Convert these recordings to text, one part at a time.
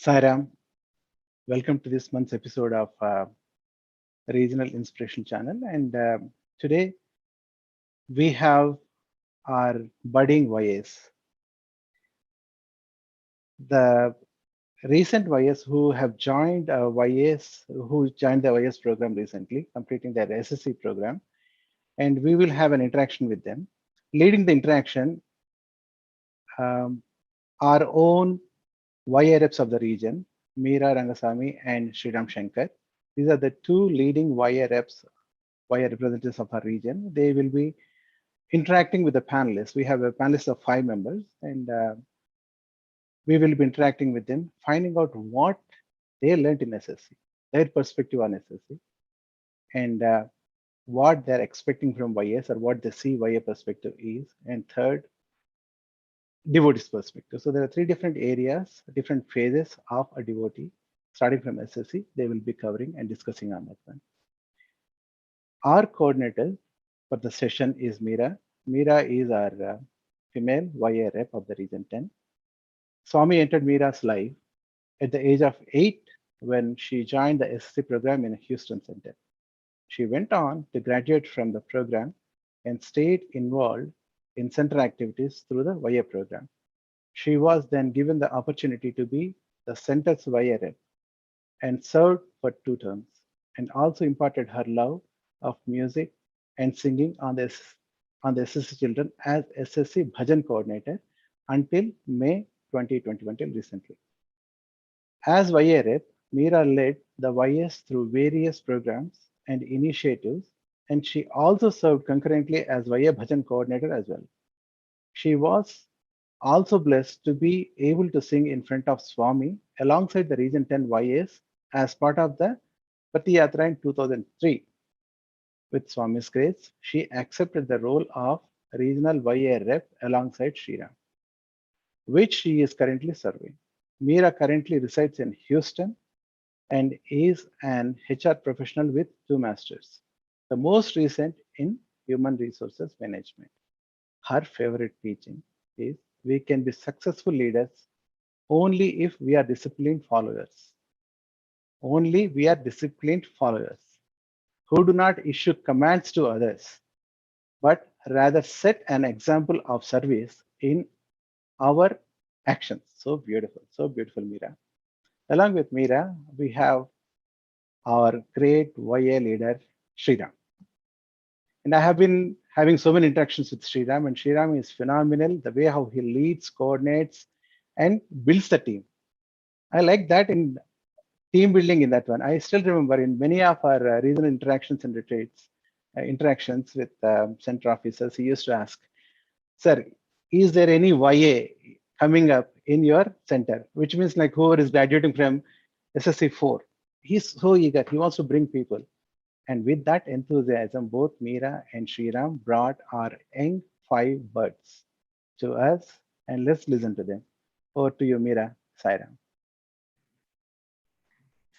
Sairam, welcome to this month's episode of Regional Inspiration Channel. And today we have our budding YAs, the recent YAs who have joined who joined the YAs program recently, completing their SSC program. And we will have an interaction with them. Leading the interaction, um, our own YA reps of the region, Meera Rangasamy and Sriram Shankar. These are the two leading YA reps, YA representatives of our region. They will be interacting with the panelists. We have a panelist of 5 members, and we will be interacting with them, finding out what they learned in SSC, their perspective on SSC, and what they're expecting from YAs or what they see YA perspective is. And third, devotee's perspective. So there are 3 different areas, different phases of a devotee, starting from SSC. They will be covering and discussing on that one. Our coordinator for the session is Meera. Meera is our female YA rep of the region 10. Swami entered Meera's life at the age of 8 when she joined the SSC program in a Houston center. She went on to graduate from the program and stayed involved in center activities through the YA program. She was then given the opportunity to be the center's YA rep and served for 2 terms, and also imparted her love of music and singing on the SSC children as SSC Bhajan coordinator until May 2021 till recently. As YA rep, Meera led the YS through various programs and initiatives, and she also served concurrently as YA Bhajan coordinator as well. She was also blessed to be able to sing in front of Swami alongside the Region 10 YAs as part of the Pati Yatra in 2003. With Swami's grace, she accepted the role of regional YA rep alongside Sriram, which she is currently serving. Meera currently resides in Houston and is an HR professional with 2 masters, the most recent in human resources management. Her favorite teaching is we can be successful leaders only if we are disciplined followers. Only we are disciplined followers who do not issue commands to others, but rather set an example of service in our actions. So beautiful, Meera. Along with Meera, we have our great YA leader, Sriram. And I have been having so many interactions with Sriram, and Sriram is phenomenal, the way how he leads, coordinates, and builds the team. I like that in team building in that one. I still remember in many of our regional interactions and retreats, interactions with center officers, he used to ask, sir, is there any YA coming up in your center? Which means like whoever is graduating from SSC 4. He's so eager, he wants to bring people. And with that enthusiasm, both Meera and Sriram brought our young 5 birds to us, and let's listen to them. Over to you, Meera. Sairam.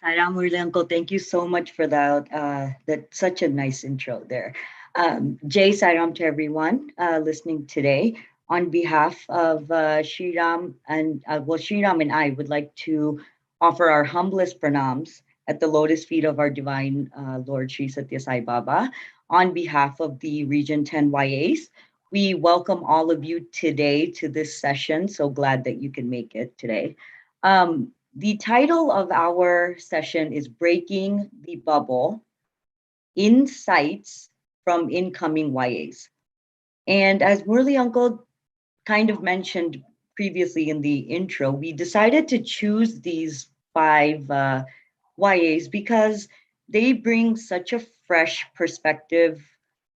Sairam Murli Uncle, thank you so much for that. That's such a nice intro there. Jai Sairam to everyone listening today. On behalf of Sriram and I would like to offer our humblest pranams at the lotus feet of our divine Lord Sri Satya Sai Baba. On behalf of the Region 10 YAs, we welcome all of you today to this session. So glad that you can make it today. The title of our session is Breaking the Bubble, InSAIghts from Incoming YAs. And as Murli Uncle kind of mentioned previously in the intro, we decided to choose these 5 YAs because they bring such a fresh perspective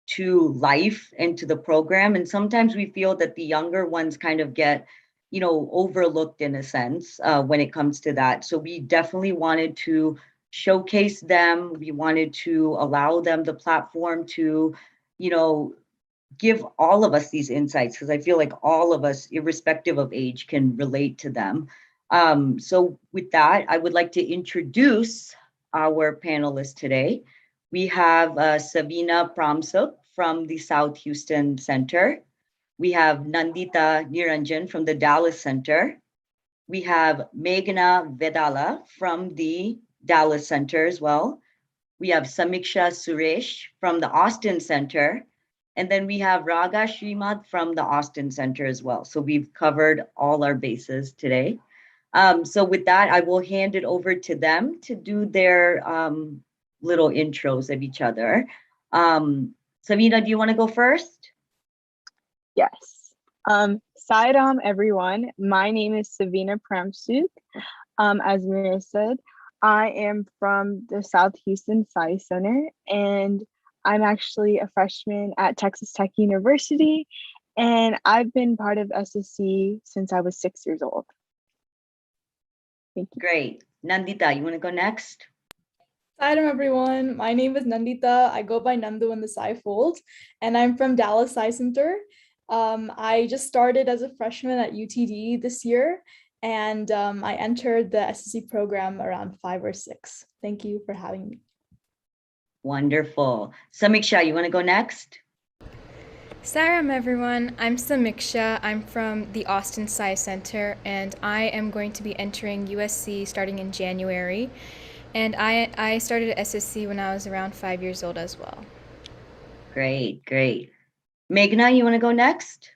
to life and to the program. And sometimes we feel that the younger ones kind of get overlooked in a sense when it comes to that. So we definitely wanted to showcase them. We wanted to allow them the platform to, give all of us these insights, because I feel like all of us, irrespective of age, can relate to them. So with that, I would like to introduce our panelists today. We have Savina Pramsook from the South Houston Center. We have Nanditha Niranjan from the Dallas Center. We have Meghana Vedala from the Dallas Center as well. We have Samiksha Suresh from the Austin Center. And then we have Raaga Srimadh from the Austin Center as well. So we've covered all our bases today. So with that, I will hand it over to them to do their little intros of each other. Savina, do you want to go first? Yes. Sairam, everyone. My name is Savina Pramsook. As Mira said, I am from the South Houston Sai Center, and I'm actually a freshman at Texas Tech University, and I've been part of SSC since I was 6 years old. Thank you. Great. Nanditha, you want to go next? Hi everyone, my name is Nanditha. I go by Nandu in the Sai fold, and I'm from Dallas Sai Center. I just started as a freshman at UTD this year, and I entered the SSC program around 5 or 6. Thank you for having me. Wonderful. Samiksha, you want to go next? Saram everyone, I'm Samiksha. I'm from the Austin Sai Center, and I am going to be entering USC starting in January. And I started at SSC when I was around 5 years old as well. Great, great. Meghna, you want to go next?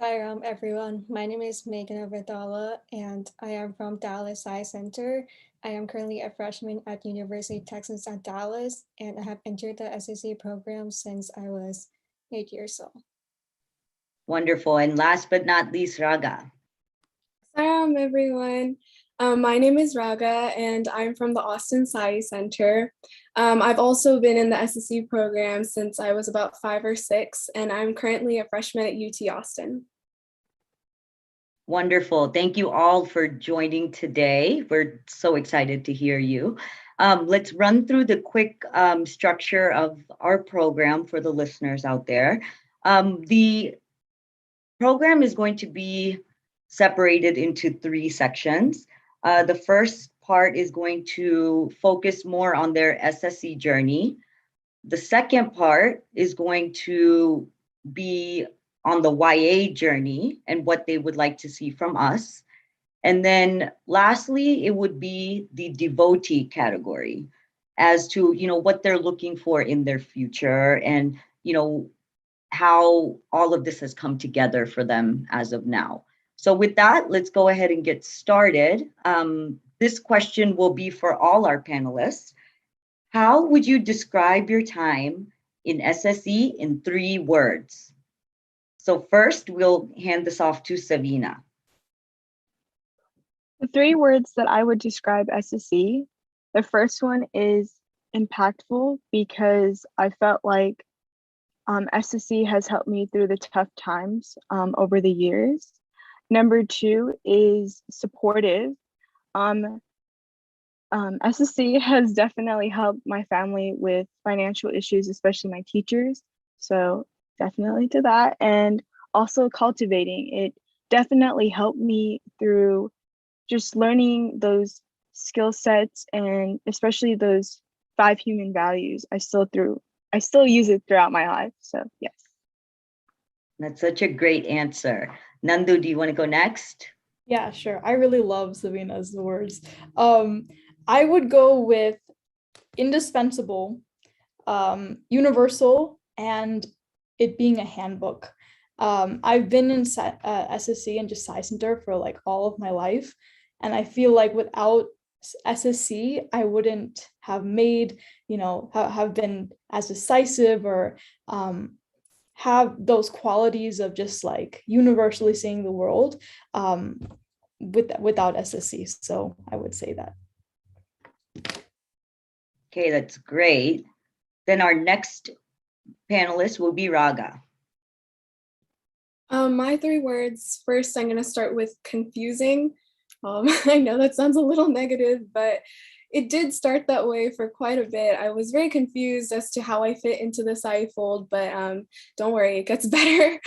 Hi, everyone. My name is Meghana Vedala, and I am from Dallas Sci Center. I am currently a freshman at University of Texas at Dallas, and I have entered the SSC program since I was 8 years old. Wonderful. And last but not least, Raaga. Hi, everyone. My name is Raaga, and I'm from the Austin Sci Center. I've also been in the SSC program since I was about 5 or 6, and I'm currently a freshman at UT Austin. Wonderful. Thank you all for joining today. We're so excited to hear you. Let's run through the quick structure of our program for the listeners out there. The program is going to be separated into 3 sections. The first part is going to focus more on their SSC journey. The second part is going to be on the YA journey and what they would like to see from us. And then lastly, it would be the devotee category as to, what they're looking for in their future and, how all of this has come together for them as of now. So with that, let's go ahead and get started. This question will be for all our panelists. How would you describe your time in SSE in 3 words? So first, we'll hand this off to Savina. The 3 words that I would describe SSC, the first one is impactful, because I felt like SSC has helped me through the tough times over the years. Number 2 is supportive. SSC has definitely helped my family with financial issues, especially my teachers. So definitely to that. And also cultivating. It definitely helped me through just learning those skill sets, and especially those 5 human values. I still use it throughout my life. So yes. That's such a great answer. Nandu, do you want to go next? Yeah, sure. I really love Savina's words. I would go with indispensable, universal, and it being a handbook. I've been in SSC and just Sci Center for like all of my life. And I feel like without SSC, I wouldn't have made, have been as decisive or have those qualities of just like universally seeing the world without SSC. So I would say that. Okay, that's great. Then our next panelist will be Raaga. My 3 words, first, I'm going to start with confusing. I know that sounds a little negative, but it did start that way for quite a bit. I was very confused as to how I fit into the Sai fold, but don't worry, it gets better.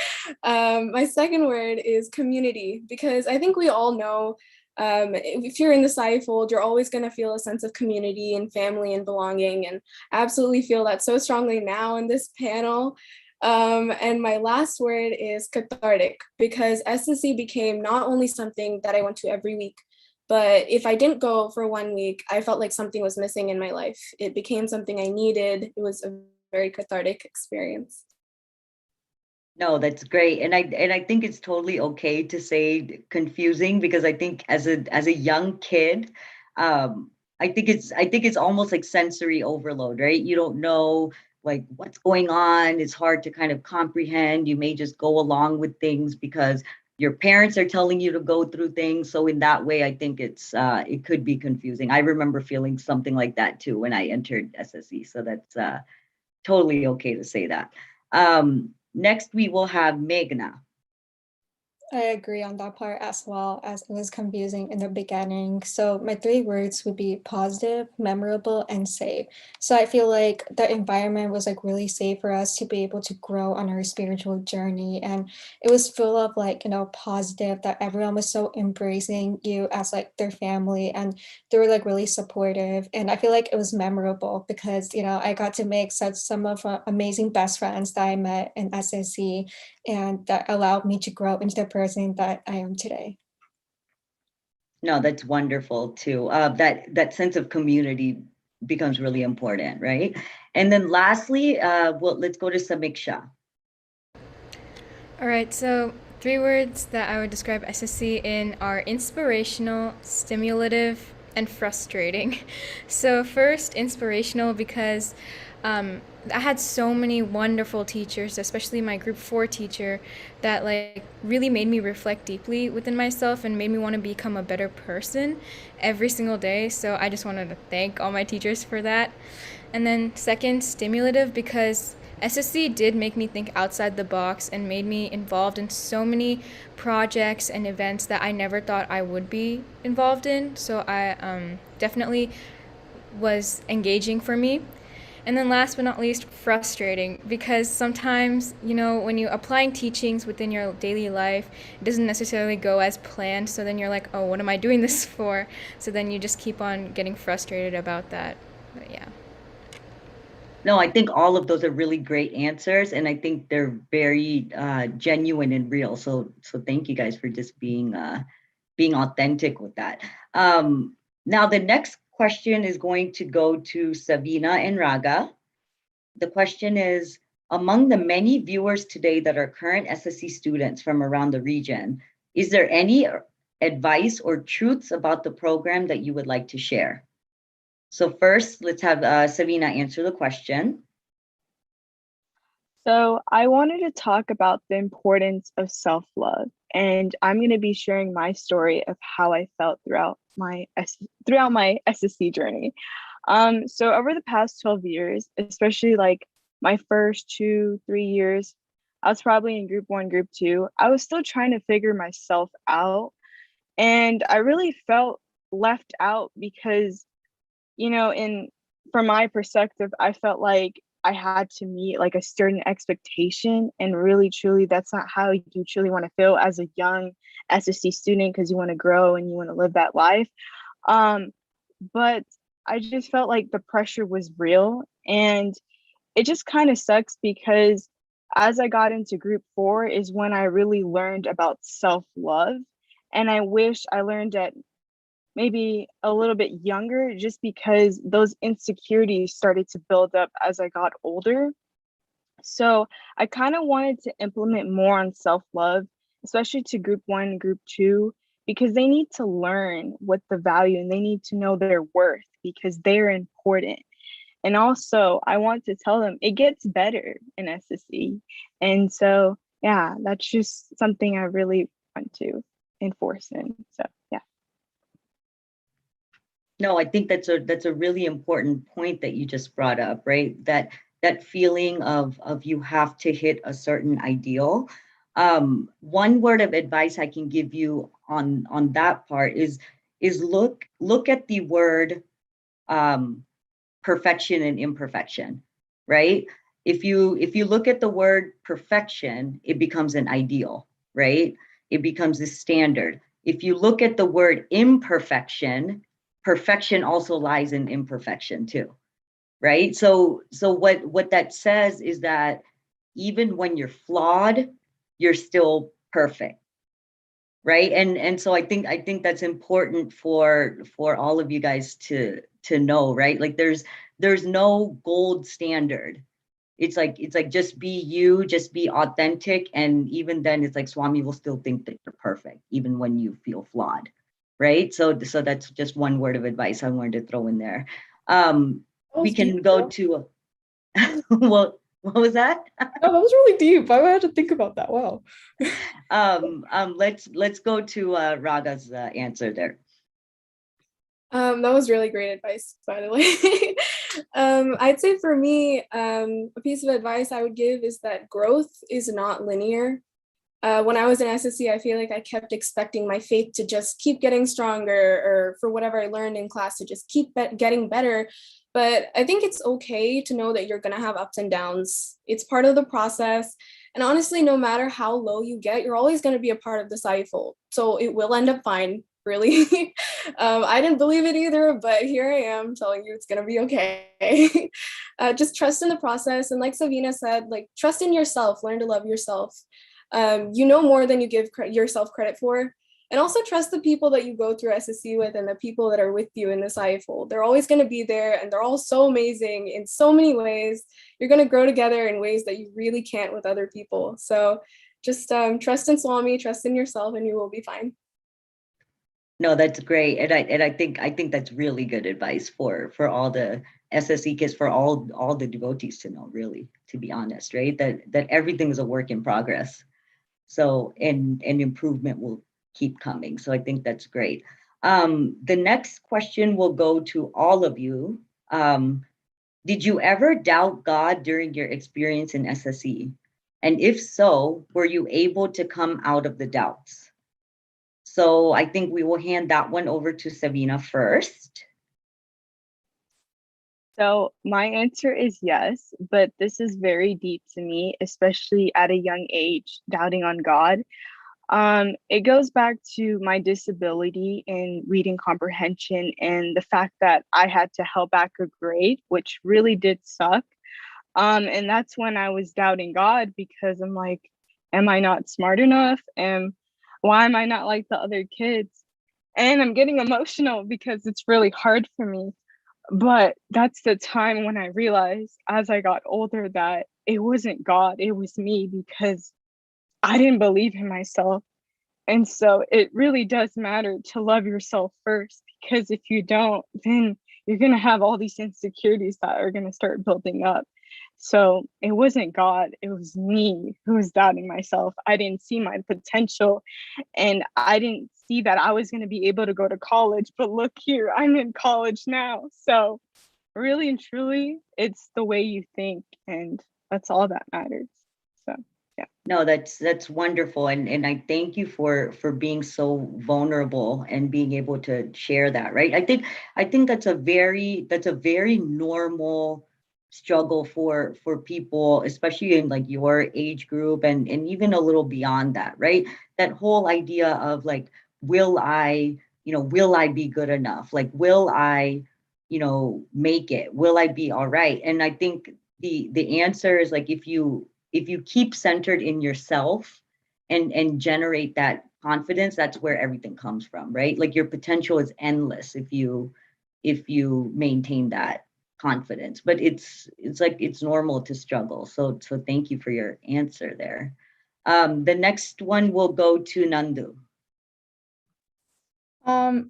My second word is community, because I think we all know if you're in the Sai fold, you're always going to feel a sense of community and family and belonging. And I absolutely feel that so strongly now in this panel. And my last word is cathartic, because SSC became not only something that I went to every week, but if I didn't go for 1 week, I felt like something was missing in my life. It became something I needed. It was a very cathartic experience. No, that's great. And I think it's totally okay to say confusing, because I think as a young kid, I think it's almost like sensory overload, right? You don't know like what's going on. It's hard to kind of comprehend. You may just go along with things because your parents are telling you to go through things. So in that way, I think it could be confusing. I remember feeling something like that too when I entered SSE. So that's totally okay to say that. Next, we will have Meghna. I agree on that part as well, as it was confusing in the beginning. So my three words would be positive, memorable, and safe. So I feel like the environment was like really safe for us to be able to grow on our spiritual journey. And it was full of like, positive, that everyone was so embracing you as like their family, and they were like really supportive. And I feel like it was memorable because, I got to make some of amazing best friends that I met in SSC, and that allowed me to grow into the person that I am today. No, that's wonderful too. That sense of community becomes really important, right? And then lastly, let's go to Samiksha. All right, so three words that I would describe SSC in are inspirational, stimulative, and frustrating. So first, inspirational, because I had so many wonderful teachers, especially my group 4 teacher, that like really made me reflect deeply within myself and made me want to become a better person every single day. So I just wanted to thank all my teachers for that. And then second, stimulative, because SSC did make me think outside the box and made me involved in so many projects and events that I never thought I would be involved in. So I definitely was engaging for me. And then last but not least, frustrating, because sometimes, when you're applying teachings within your daily life, it doesn't necessarily go as planned. So then you're like, oh, what am I doing this for? So then you just keep on getting frustrated about that. But yeah. No, I think all of those are really great answers, and I think they're very genuine and real. So thank you guys for just being authentic with that. Now the next question is going to go to Savina and Raaga. The question is, among the many viewers today that are current SSC students from around the region, is there any advice or truths about the program that you would like to share? So first, let's have Savina answer the question. So I wanted to talk about the importance of self-love, and I'm going to be sharing my story of how I felt throughout my SSC journey. So over the past 12 years, especially like my first 2-3 years, I was probably in group 1, group 2. I was still trying to figure myself out, and I really felt left out because, from my perspective, I felt like I had to meet like a certain expectation, and really truly that's not how you truly want to feel as a young SSC student, because you want to grow and you want to live that life. But I just felt like the pressure was real, and it just kind of sucks because as I got into group 4 is when I really learned about self-love, and I wish I learned at maybe a little bit younger, just because those insecurities started to build up as I got older. So I kind of wanted to implement more on self-love, especially to group 1, group 2, because they need to learn what the value, and they need to know their worth because they're important. And also I want to tell them it gets better in SSC. And so, yeah, that's just something I really want to enforce in. So, yeah. No, I think that's a really important point that you just brought up, right? That feeling of you have to hit a certain ideal. One word of advice I can give you on that part is look at the word perfection and imperfection, right? If you look at the word perfection, it becomes an ideal, right? It becomes a standard. If you look at the word imperfection, perfection also lies in imperfection too, right? So what that says is that even when you're flawed, you're still perfect. Right. And so I think that's important for all of you guys to know, right? Like there's no gold standard. It's like just be you, just be authentic. And even then it's like Swami will still think that you're perfect, even when you feel flawed. Right. So that's just one word of advice I wanted to throw in there. We can go to well, what was that? Oh, that was really deep. I had to think about that. Wow. Let's go to Raaga's answer there. That was really great advice, by the way. I'd say for me, a piece of advice I would give is that growth is not linear. When I was in SSC, I feel like I kept expecting my faith to just keep getting stronger, or for whatever I learned in class to just keep getting better. But I think it's okay to know that you're going to have ups and downs. It's part of the process. And honestly, no matter how low you get, you're always going to be a part of the Sai-fold. So it will end up fine, really. I didn't believe it either, but here I am telling you it's going to be okay. Just trust in the process. And like Savina said, like trust in yourself, learn to love yourself. You know more than you give yourself credit for. And also trust the people that you go through SSC with and the people that are with you in the Sai-fold. They're always going to be there, and they're all so amazing in so many ways. You're going to grow together in ways that you really can't with other people. So just trust in Swami, trust in yourself, and you will be fine. No, that's great. And I think that's really good advice for all the SSC kids, for all the devotees to know, really, to be honest, right? That everything is a work in progress. So, and improvement will keep coming. So I think that's great. The next question will go to all of you. Did you ever doubt God during your experience in SSE? And if so, were you able to come out of the doubts? So I think we will hand that one over to Savina first. So my answer is yes, but this is very deep to me, especially at a young age, doubting on God. It goes back to my disability in reading comprehension and the fact that I had to held back a grade, which really did suck. And that's when I was doubting God, because I'm like, am I not smart enough? And why am I not like the other kids? And I'm getting emotional because it's really hard for me. But that's the time when I realized, as I got older, that it wasn't God, it was me, because I didn't believe in myself. And so it really does matter to love yourself first, because if you don't, then you're going to have all these insecurities that are going to start building up. So it wasn't God, it was me who was doubting myself. I didn't see my potential, and I didn't see that I was going to be able to go to college. But look here, I'm in college now. So really and truly, it's the way you think, and that's all that matters. So yeah. No, that's wonderful. And I thank you for being so vulnerable and being able to share that, right? I think that's a very normal struggle for people, especially in like your age group, and even a little beyond that, right? That whole idea of like, will I be good enough? Like, will I, make it? Will I be all right? And I think the answer is like, if you keep centered in yourself and generate that confidence, that's where everything comes from, right? Like your potential is endless if you maintain that confidence. But it's like, it's normal to struggle. So thank you for your answer there. The next one will go to Nandu.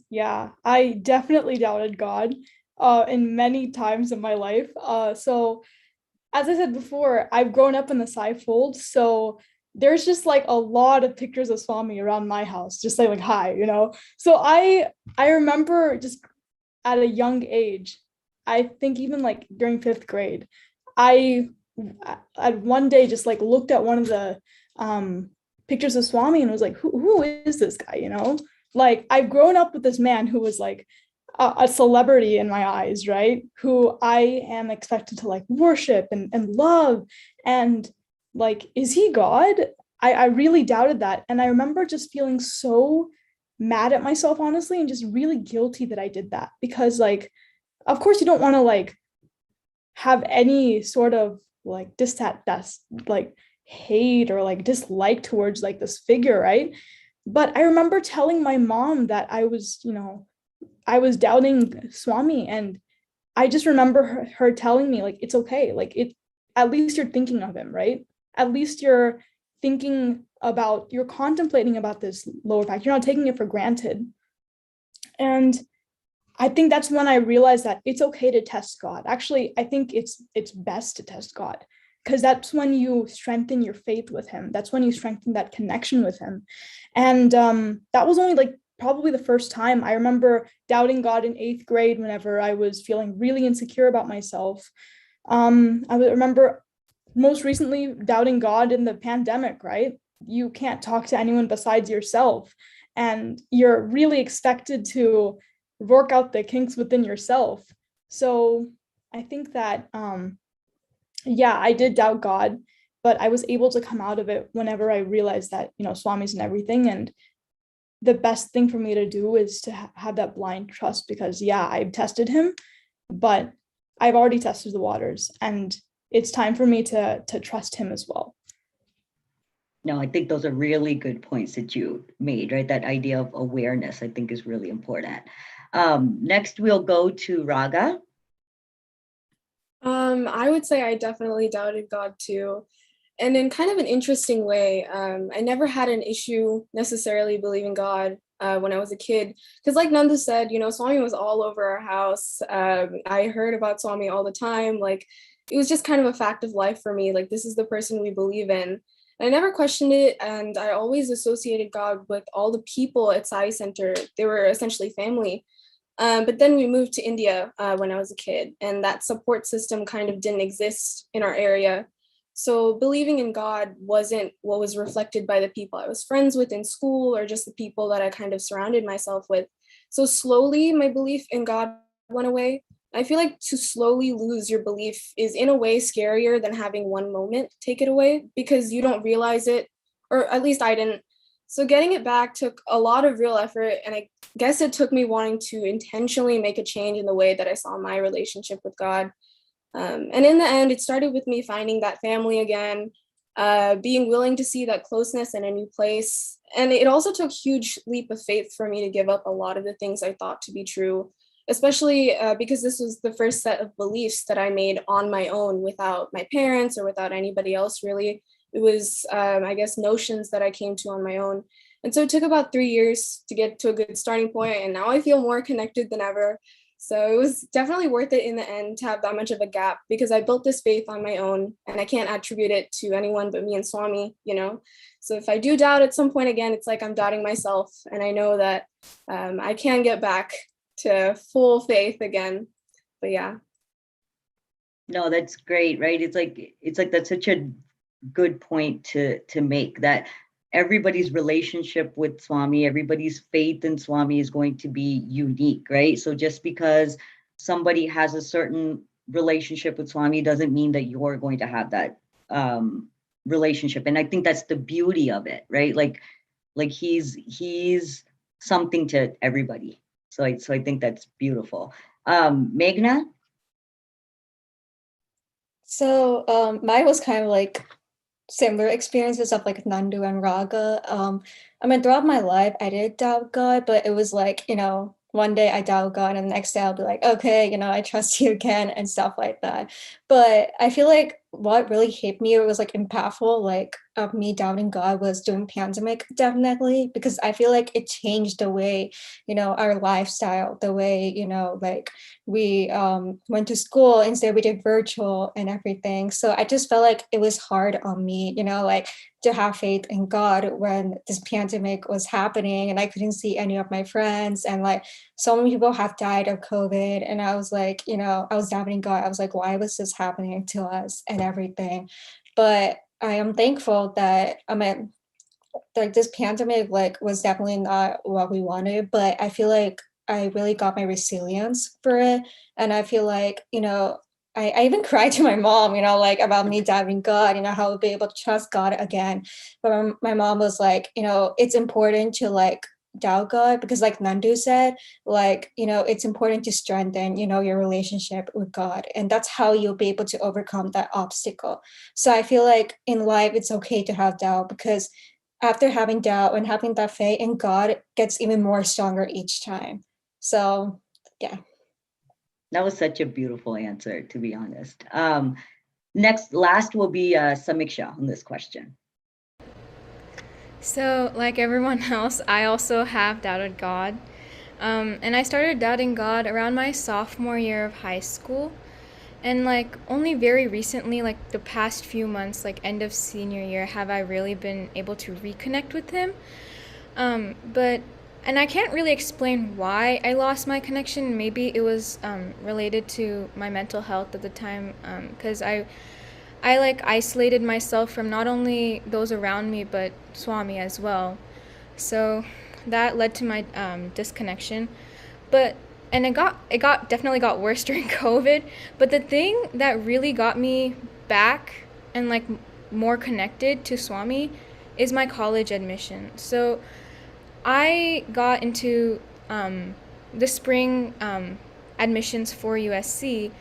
Yeah, I definitely doubted God in many times in my life. So as I said before, I've grown up in the Sai-fold, so there's just like a lot of pictures of Swami around my house, just like hi, So I remember just at a young age, I think even like during 5th grade, I at one day just like looked at one of the pictures of Swami and was like, who is this guy? Like I've grown up with this man who was like a celebrity in my eyes, right? Who I am expected to like worship and love. And like, is he God? I really doubted that. And I remember just feeling so mad at myself, honestly, and just really guilty that I did that. Because like, of course you don't want to like have any sort of like like hate or like dislike towards like this figure, right? But I remember telling my mom that I was doubting Swami, and I just remember her telling me like, it's okay, like at least you're thinking of him, right? At least you're contemplating about this lower fact. You're not taking it for granted. And I think that's when I realized that it's okay to test God. Actually, I think it's best to test God, because that's when you strengthen your faith with him. That's when you strengthen that connection with him. And that was only like probably the first time. I remember doubting God in 8th grade whenever I was feeling really insecure about myself. I remember most recently doubting God in the pandemic, right? You can't talk to anyone besides yourself, and you're really expected to work out the kinks within yourself. So I think that, yeah, I did doubt God, but I was able to come out of it whenever I realized that, Swami's and everything. And the best thing for me to do is to have that blind trust, because yeah, I've tested him, but I've already tested the waters, and it's time for me to trust him as well. No, I think those are really good points that you made, right? That idea of awareness, I think, is really important. Next, we'll go to Raaga. I would say I definitely doubted God too. And in kind of an interesting way, I never had an issue necessarily believing God when I was a kid. Because like Nanda said, Swami was all over our house. I heard about Swami all the time. Like, it was just kind of a fact of life for me. Like, this is the person we believe in. I never questioned it, and I always associated God with all the people at Sai Center. They were essentially family. But then we moved to India when I was a kid, and that support system kind of didn't exist in our area. So believing in God wasn't what was reflected by the people I was friends with in school, or just the people that I kind of surrounded myself with. So slowly my belief in God went away. I feel like to slowly lose your belief is in a way scarier than having one moment take it away, because you don't realize it, or at least I didn't. So getting it back took a lot of real effort, and I guess it took me wanting to intentionally make a change in the way that I saw my relationship with God. And in the end, it started with me finding that family again, being willing to see that closeness in a new place. And it also took a huge leap of faith for me to give up a lot of the things I thought to be true, especially because this was the first set of beliefs that I made on my own without my parents or without anybody else, really. It was, I guess, notions that I came to on my own. And so it took about 3 years to get to a good starting point, and now I feel more connected than ever. So it was definitely worth it in the end to have that much of a gap, because I built this faith on my own, and I can't attribute it to anyone but me and Swami, So if I do doubt at some point again, it's like I'm doubting myself, and I know that I can get back to full faith again. But yeah. No, that's great, right? It's like that's such a good point to make, that everybody's relationship with Swami, everybody's faith in Swami is going to be unique, right? So just because somebody has a certain relationship with Swami doesn't mean that you're going to have that relationship. And I think that's the beauty of it, right? Like he's something to everybody. So I think that's beautiful. Meghna? So mine was kind of like similar experiences of like Nandu and Raaga. I mean, throughout my life, I did doubt God, but it was like, one day I doubt God, and the next day I'll be like, okay, I trust you again and stuff like that. But I feel like what really hit me, it was like impactful, like of me doubting God, was during pandemic, definitely, because I feel like it changed the way, our lifestyle, the way, like we went to school, instead we did virtual and everything. So I just felt like it was hard on me, like to have faith in God when this pandemic was happening and I couldn't see any of my friends, and like so many people have died of COVID. And I was like, I was doubting God. I was like, why was this happening to us and everything? But I am thankful that, like this pandemic like was definitely not what we wanted, but I feel like I really got my resilience for it. And I feel like, I even cried to my mom, like about me doubting God, how I'll be able to trust God again. But my mom was like, it's important to like doubt God, because like Nandu said, like, it's important to strengthen, your relationship with God. And that's how you'll be able to overcome that obstacle. So I feel like in life, it's okay to have doubt, because after having doubt and having that faith in God, it gets even more stronger each time. So yeah. That was such a beautiful answer, to be honest. Last will be Samiksha on this question. So, like everyone else, I also have doubted God. And I started doubting God around my sophomore year of high school. And like only very recently, like the past few months, like end of senior year, have I really been able to reconnect with Him. And I can't really explain why I lost my connection. Maybe it was related to my mental health at the time, because I like isolated myself from not only those around me but Swami as well. So that led to my disconnection. And it definitely got worse during COVID. But the thing that really got me back and like more connected to Swami is my college admission. So I got into the spring admissions for USC,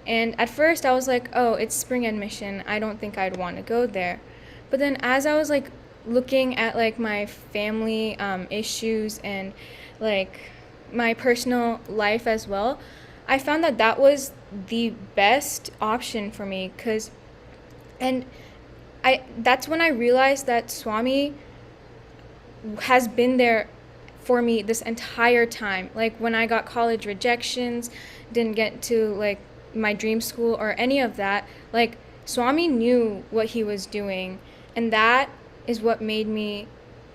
and at first I was like, oh, it's spring admission, I don't think I'd want to go there. But then as I was like looking at like my family issues and like my personal life as well, I found that that was the best option for me, that's when I realized that Swami has been there for me this entire time. Like when I got college rejections, didn't get to like my dream school or any of that, like Swami knew what he was doing, and that is what made me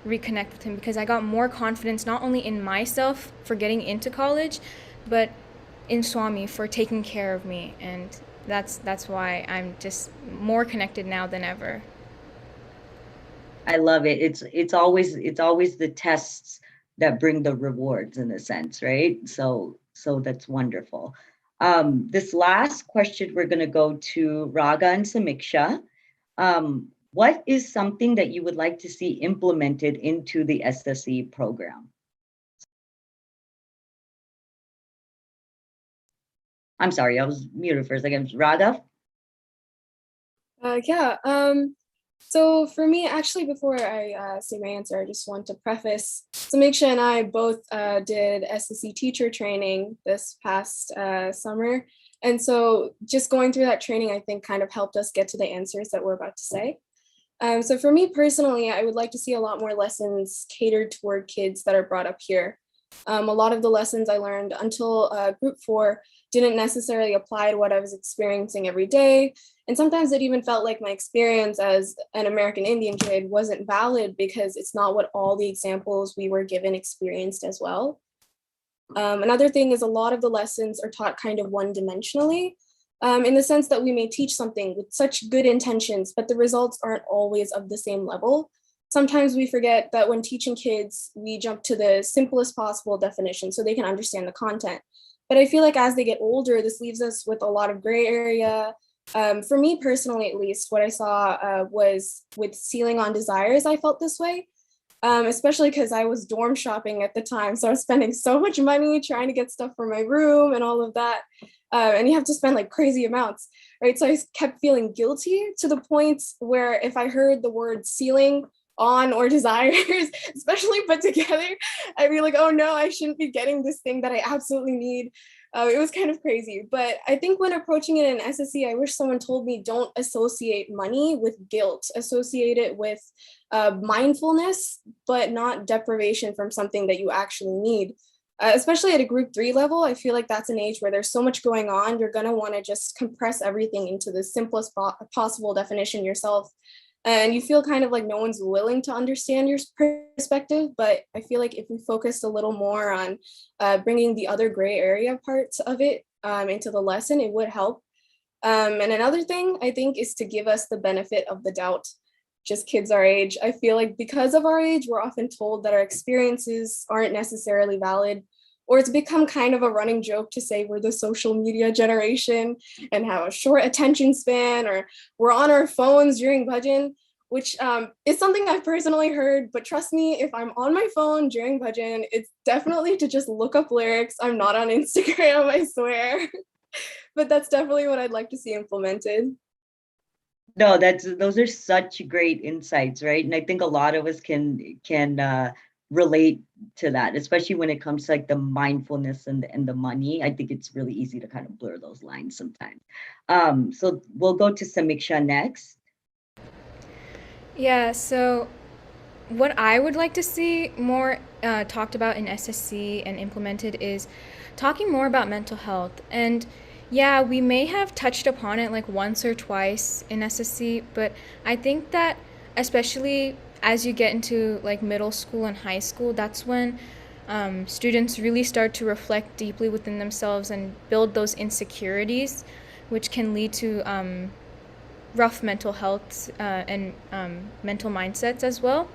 reconnect with him, because I got more confidence not only in myself for getting into college, but in Swami for taking care of me, and that's why I'm just more connected now than ever. I love it. It's always the tests that bring the rewards in a sense, right? So that's wonderful. This last question, we're going to go to Raaga and Samiksha. What is something that you would like to see implemented into the SSE program? I'm sorry, I was muted for a second. Raaga? So for me, actually, before I say my answer, I just want to preface, Samiksha and I both did SSE teacher training this past summer. And so just going through that training, I think kind of helped us get to the answers that we're about to say. So for me personally, I would like to see a lot more lessons catered toward kids that are brought up here. A lot of the lessons I learned until group 4 didn't necessarily apply to what I was experiencing every day. And sometimes it even felt like my experience as an American Indian kid wasn't valid because it's not what all the examples we were given experienced as well. Another thing is a lot of the lessons are taught kind of one-dimensionally, in the sense that we may teach something with such good intentions, but the results aren't always of the same level. Sometimes we forget that when teaching kids, we jump to the simplest possible definition so they can understand the content. But I feel like as they get older, this leaves us with a lot of gray area. For me personally, at least, what I saw was with Sealing on Desires, I felt this way, especially because I was dorm shopping at the time. So I was spending so much money trying to get stuff for my room and all of that. And you have to spend like crazy amounts, right? So I kept feeling guilty to the point where if I heard the word sealing on or desires, especially put together, I'd be like, oh no, I shouldn't be getting this thing that I absolutely need. It was kind of crazy. But I think when approaching it in SSE, I wish someone told me don't associate money with guilt, associate it with mindfulness, but not deprivation from something that you actually need. Especially at a group 3 level, I feel like that's an age where there's so much going on. You're going to want to just compress everything into the simplest possible definition yourself. And you feel kind of like no one's willing to understand your perspective. But I feel like if we focused a little more on bringing the other gray area parts of it into the lesson, it would help. And another thing I think is to give us the benefit of the doubt. Just kids our age. I feel like because of our age, we're often told that our experiences aren't necessarily valid, or it's become kind of a running joke to say we're the social media generation and have a short attention span, or we're on our phones during bhajan, which is something I've personally heard, but trust me, if I'm on my phone during bhajan, it's definitely to just look up lyrics. I'm not on Instagram, I swear. But that's definitely what I'd like to see implemented. No, those are such great insights, right? And I think a lot of us can relate to that, especially when it comes to like the mindfulness and the money. I think it's really easy to kind of blur those lines sometimes. So we'll go to Samiksha next. Yeah, so what I would like to see more talked about in SSC and implemented is talking more about mental health. And yeah, we may have touched upon it like once or twice in SSC, but I think that especially as you get into like middle school and high school, that's when students really start to reflect deeply within themselves and build those insecurities, which can lead to rough mental health and mental mindsets as well.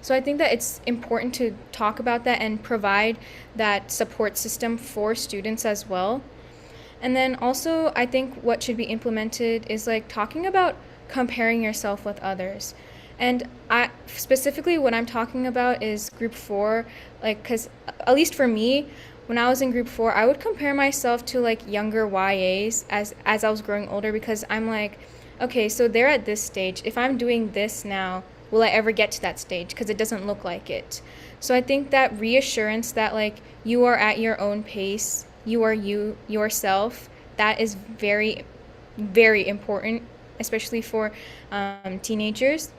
So I think that it's important to talk about that and provide that support system for students as well. And then also, I think what should be implemented is like talking about comparing yourself with others. And I specifically what I'm talking about is group 4, like cuz at least for me, when I was in group 4, I would compare myself to like younger YAs as I was growing older, because I'm like, okay, so they're at this stage. If I'm doing this now, will I ever get to that stage? Because it doesn't look like it. So I think that reassurance that like you are at your own pace, you are you yourself, that is very, very important, especially for teenagers.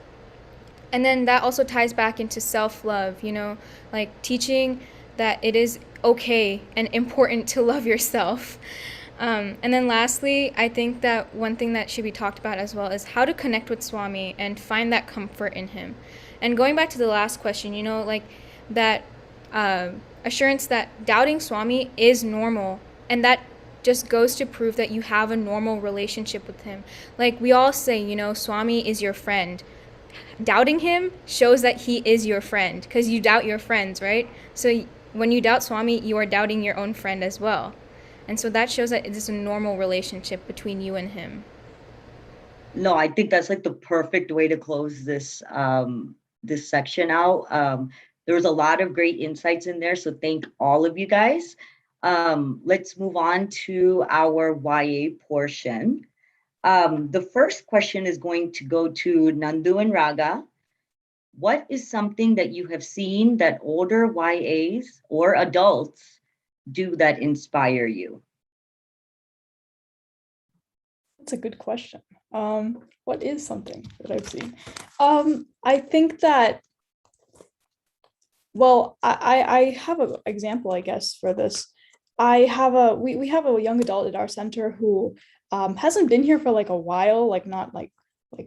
And then that also ties back into self-love, like teaching that it is okay and important to love yourself. And then lastly, I think that one thing that should be talked about as well is how to connect with Swami and find that comfort in him. And going back to the last question, like that assurance that doubting Swami is normal, and that just goes to prove that you have a normal relationship with him. Like we all say, Swami is your friend. Doubting him shows that he is your friend, because you doubt your friends, right? So when you doubt Swami, you are doubting your own friend as well. And so that shows that it is a normal relationship between you and him. No, I think that's like the perfect way to close this section out. There was a lot of great insights in there, so thank all of you guys. Let's move on to our YA portion. The first question is going to go to Nandu and Raaga. What is something that you have seen that older YAs or adults do that inspire you? That's a good question. What is something that I've seen? I think that, well, I have an example, I guess, for this. We have a young adult at our center who hasn't been here for like a while, like not like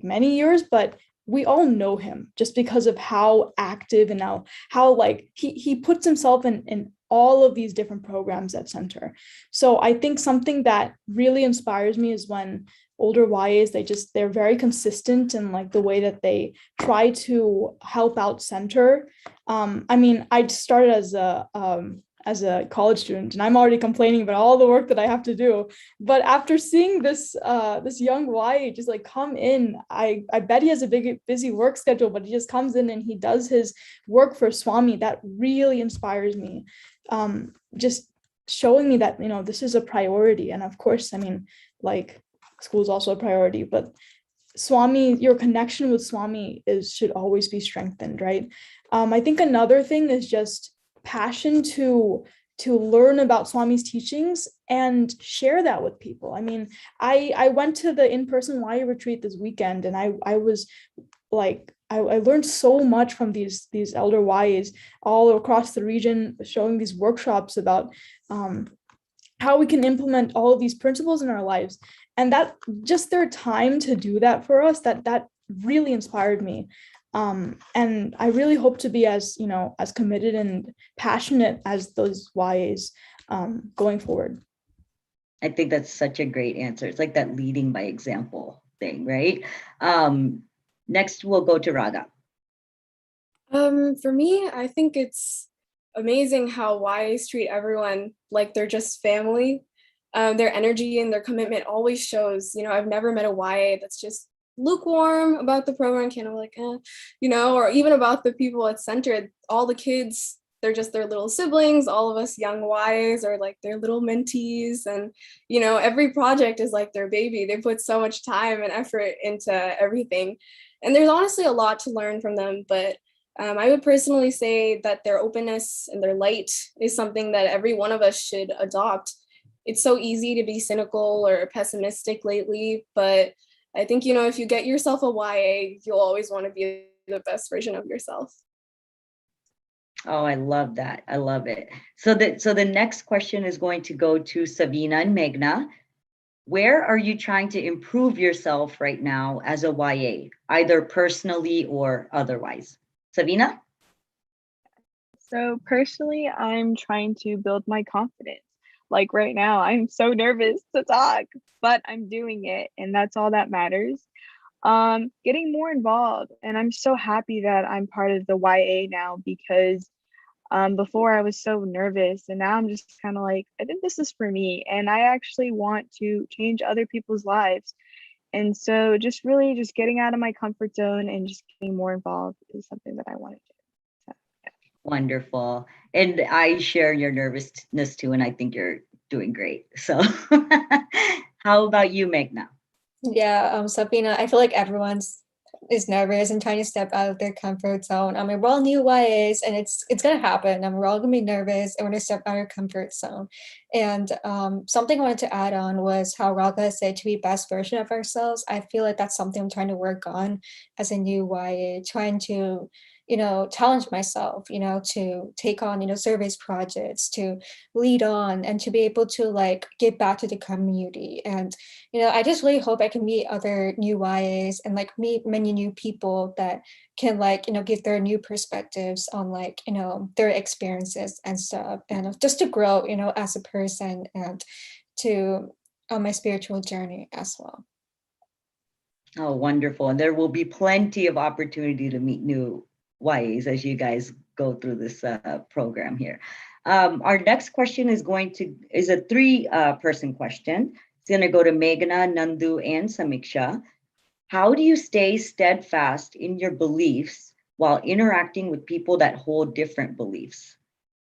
many years, but we all know him just because of how active and how like he puts himself in all of these different programs at center. So I think something that really inspires me is when older YAs, they're very consistent in like the way that they try to help out center. I mean, I started as a college student, and I'm already complaining about all the work that I have to do. But after seeing this young YA just like come in, I bet he has a busy work schedule, but he just comes in and he does his work for Swami. That really inspires me. Just showing me that, this is a priority. And of course, I mean, like school is also a priority, but Swami, your connection with Swami should always be strengthened, right? I think another thing is just passion to learn about Swami's teachings and share that with people. I mean, I went to the in-person YA retreat this weekend, and I was like, I learned so much from these elder YAs all across the region, showing these workshops about how we can implement all of these principles in our lives. And that just their time to do that for us, that really inspired me. And I really hope to be as committed and passionate as those YAs going forward. I think that's such a great answer. It's like that leading by example thing, right? Next, we'll go to Raaga. For me, I think it's amazing how YAs treat everyone like they're just family. Their energy and their commitment always shows. I've never met a YA that's just lukewarm about the program, kind of like, or even about the people at center. All the kids, they're just their little siblings. All of us young Ys are like their little mentees, and every project is like their baby. They put so much time and effort into everything, and there's honestly a lot to learn from them. But I would personally say that their openness and their light is something that every one of us should adopt. It's so easy to be cynical or pessimistic lately, but I think, if you get yourself a YA, you'll always want to be the best version of yourself. Oh, I love that. I love it. So the next question is going to go to Savina and Meghna. Where are you trying to improve yourself right now as a YA, either personally or otherwise? Savina? So personally, I'm trying to build my confidence. Like right now, I'm so nervous to talk, but I'm doing it, and that's all that matters. Getting more involved, and I'm so happy that I'm part of the YA now, because before I was so nervous, and now I'm just kind of like, I think this is for me, and I actually want to change other people's lives. And so just really just getting out of my comfort zone and just getting more involved is something that I want to do. So, yeah. Wonderful. And I share your nervousness too, and I think you're doing great. So how about you, Meghna? Yeah, Sabina, I feel like everyone's is nervous and trying to step out of their comfort zone. I mean, we're all new YAs, and it's gonna happen. I mean, we're all gonna be nervous and we're gonna step out of our comfort zone. And something I wanted to add on was how Raaga said to be best version of ourselves. I feel like that's something I'm trying to work on as a new YA, trying to challenge myself, to take on, service projects, to lead on, and to be able to like give back to the community. And, I just really hope I can meet other new YAs and like meet many new people that can like, give their new perspectives on like, their experiences and stuff, and just to grow, as a person, and to on my spiritual journey as well. Oh, wonderful. And there will be plenty of opportunity to meet new YAs as you guys go through this program here. Our next question is a three-person question. It's going to go to Meghana, Nandu, and Samiksha. How do you stay steadfast in your beliefs while interacting with people that hold different beliefs?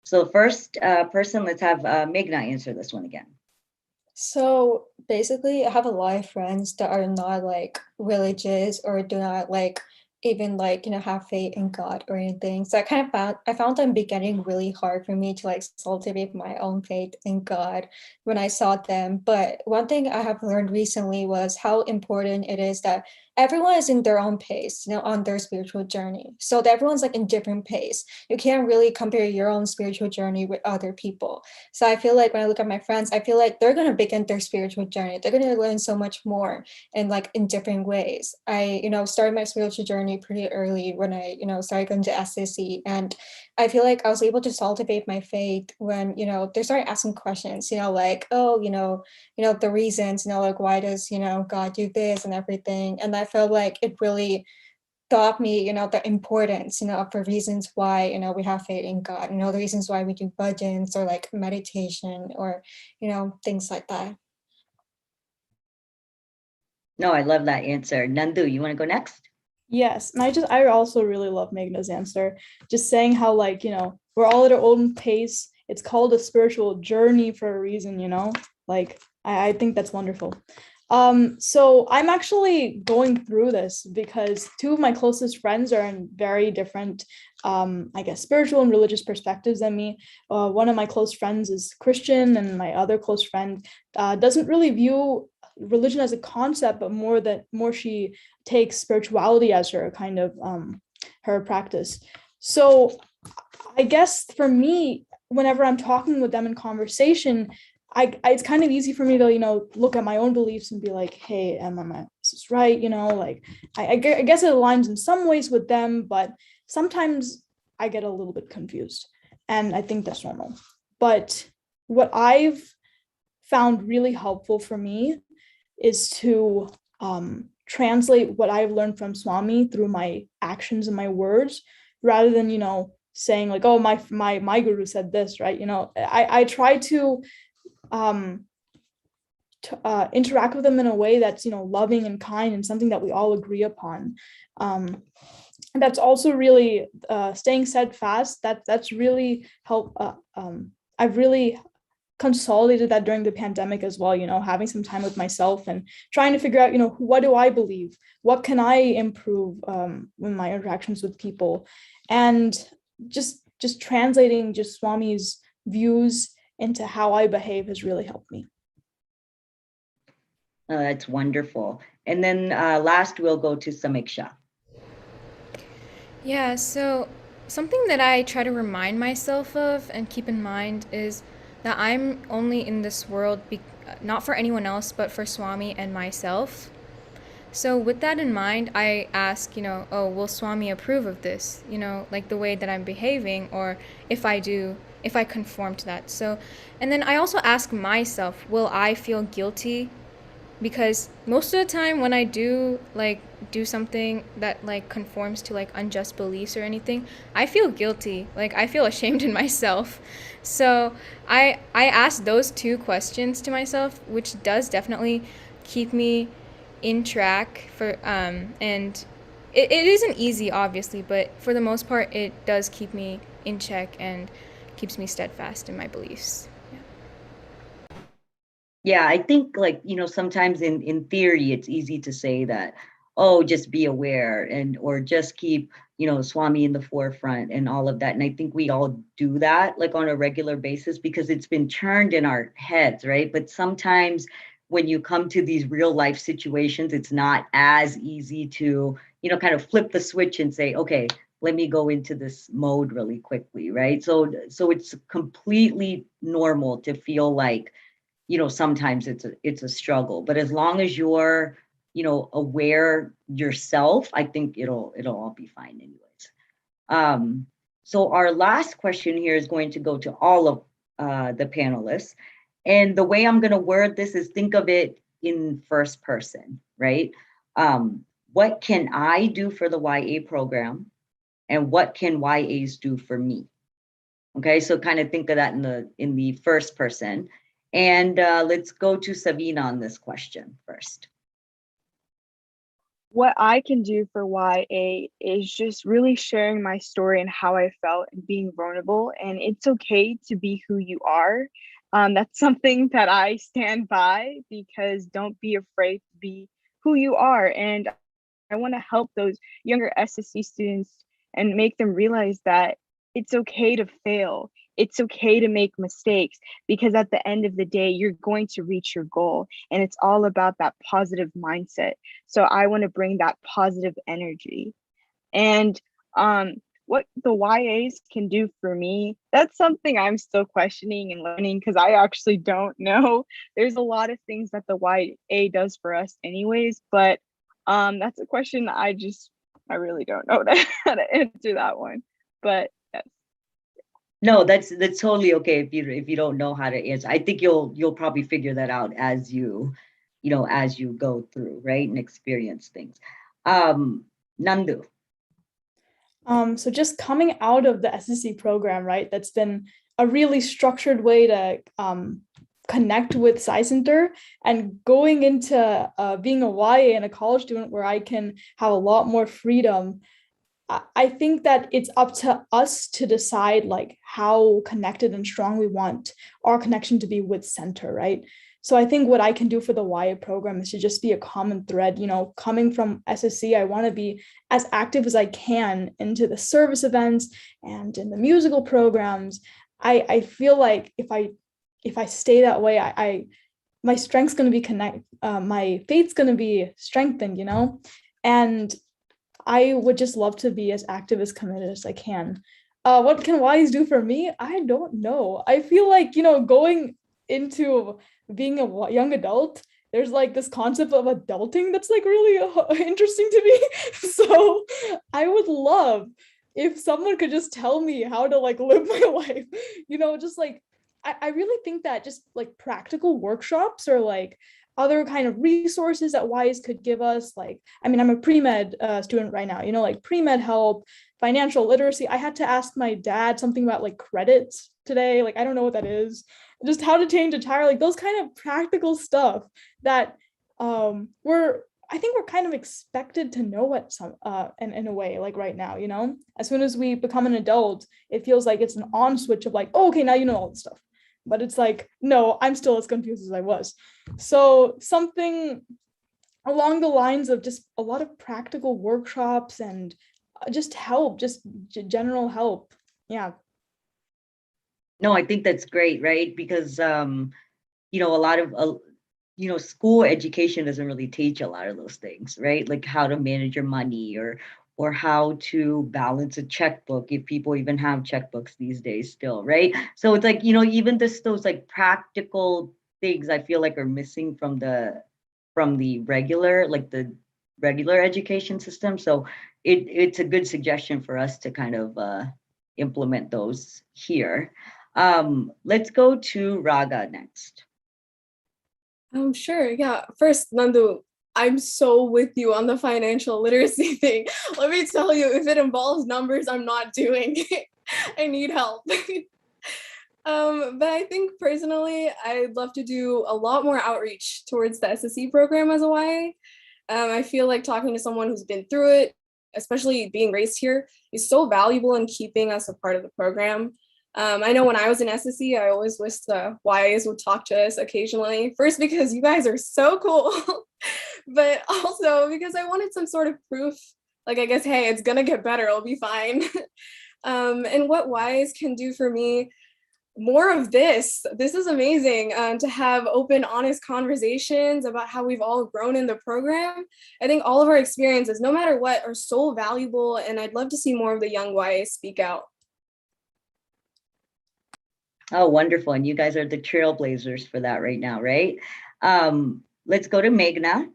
So first person, let's have Meghana answer this one again. So basically, I have a lot of friends that are not like religious or do not like even like have faith in God or anything. So I found them getting really hard for me to like cultivate my own faith in God when I saw them. But one thing I have learned recently was how important it is that everyone is in their own pace, on their spiritual journey. So that everyone's like in different pace. You can't really compare your own spiritual journey with other people. So I feel like when I look at my friends, I feel like they're going to begin their spiritual journey. They're going to learn so much more and like in different ways. I, started my spiritual journey pretty early when I, started going to SSC. And I feel like I was able to cultivate my faith when, they started asking questions, like, oh, the reasons, like, why does, God do this and everything. And I felt like it really taught me, the importance, of the reasons why, we have faith in God, the reasons why we do bhajans or like meditation or, things like that. No, I love that answer. Nandu, you want to go next? Yes, and I also really love Meghna's answer. Just saying how like, we're all at our own pace. It's called a spiritual journey for a reason, like I think that's wonderful. So I'm actually going through this because two of my closest friends are in very different, I guess, spiritual and religious perspectives than me. One of my close friends is Christian, and my other close friend doesn't really view religion as a concept, but more she takes spirituality as her kind of her practice. So I guess for me, whenever I'm talking with them in conversation, it's kind of easy for me to look at my own beliefs and be like, hey, am I this is right? Like I guess it aligns in some ways with them, but sometimes I get a little bit confused, and I think that's normal. But what I've found really helpful for me is to translate what I've learned from Swami through my actions and my words, rather than saying like, oh, my guru said this, right? I try to interact with them in a way that's, loving and kind and something that we all agree upon. And that's also really staying steadfast. That's really helped. I've really consolidated that during the pandemic as well, having some time with myself and trying to figure out, what do I believe? What can I improve in my interactions with people? And just translating just Swami's views into how I behave has really helped me. Oh, that's wonderful. And then last we'll go to Samiksha. Yeah, so something that I try to remind myself of and keep in mind is that I'm only in this world not for anyone else, but for Swami and myself. So with that in mind, I ask, oh, will Swami approve of this? Like the way that I'm behaving, or if I conform to that. So, and then I also ask myself, will I feel guilty? Because most of the time when I do something that conforms to unjust beliefs or anything, I feel guilty. I feel ashamed in myself. So I ask those two questions to myself, which does definitely keep me in track for and it isn't easy, obviously, but for the most part it does keep me in check and keeps me steadfast in my beliefs. Yeah, I think sometimes in theory, it's easy to say that, oh, just be aware or just keep, Swami in the forefront and all of that. And I think we all do that on a regular basis because it's been churned in our heads, right? But sometimes when you come to these real life situations, it's not as easy to, kind of flip the switch and say, okay, let me go into this mode really quickly, right? So it's completely normal to feel like, sometimes it's a struggle, but as long as you're, aware yourself, I think it'll all be fine anyways. So our last question here is going to go to all of the panelists. And the way I'm going to word this is think of it in first person, right? What can I do for the YA program? And what can YAs do for me? Okay, so kind of think of that in the first person. And let's go to Savina on this question first. What I can do for YA is just really sharing my story and how I felt and being vulnerable. And it's okay to be who you are. That's something that I stand by, because don't be afraid to be who you are. And I want to help those younger SSC students and make them realize that it's okay to fail. It's okay to make mistakes, because at the end of the day, you're going to reach your goal. And it's all about that positive mindset. So I want to bring that positive energy. And what the YAs can do for me, that's something I'm still questioning and learning, because I actually don't know. There's a lot of things that the YA does for us anyways, but that's a question I really don't know how to answer that one. But yes. No, that's totally okay if you don't know how to answer. I think you'll probably figure that out as you go through, right, and experience things. Nandu. So just coming out of the SSC program, right, that's been a really structured way to connect with Sai Center, and going into being a YA and a college student where I can have a lot more freedom. I think that it's up to us to decide how connected and strong we want our connection to be with Center, right? So I think what I can do for the YA program is to just be a common thread. Coming from SSC, I want to be as active as I can into the service events and in the musical programs. I feel like if I stay that way, my strength's going to be my faith's going to be strengthened, and I would just love to be as active, as committed as I can. What can YAs do for me? I don't know. I feel like, going into being a young adult, there's this concept of adulting that's really interesting to me. So I would love if someone could just tell me how to live my life, just I really think that just practical workshops or other kind of resources that YAs could give us. I'm a pre-med student right now, pre-med help, financial literacy. I had to ask my dad something about credits today. I don't know what that is. just how to change a tire, like those kind of practical stuff that I think we're kind of expected to know at some in a way, like right now, you know, as soon as we become an adult, it feels like it's an on switch of like, oh, okay, now you know all this stuff. But it's like, no, I'm still as confused as I was. So something along the lines of just a lot of practical workshops and just help, just general help. Yeah. No, I think that's great, right? Because you know, a lot of you know, school education doesn't really teach a lot of those things, right? Like how to manage your money or how to balance a checkbook, if people even have checkbooks these days still, right? So it's like, you know, even just those like practical things I feel like are missing from the regular, like the regular education system. So it's a good suggestion for us to kind of implement those here. Let's go to Raaga next. Sure. Yeah. First, Nandu, I'm so with you on the financial literacy thing. Let me tell you, if it involves numbers, I'm not doing it. I need help. But I think personally, I'd love to do a lot more outreach towards the SSE program as a YA. I feel like talking to someone who's been through it, especially being raised here, is so valuable in keeping us a part of the program. I know when I was in SSE, I always wish the YAs would talk to us occasionally. First, because you guys are so cool, but also because I wanted some sort of proof. Like, I guess, hey, it's gonna get better, it'll be fine. And what YAs can do for me, more of this. This is amazing, to have open, honest conversations about how we've all grown in the program. I think all of our experiences, no matter what, are so valuable, and I'd love to see more of the young YAs speak out. Oh, wonderful. And you guys are the trailblazers for that right now, right? Let's go to Meghana.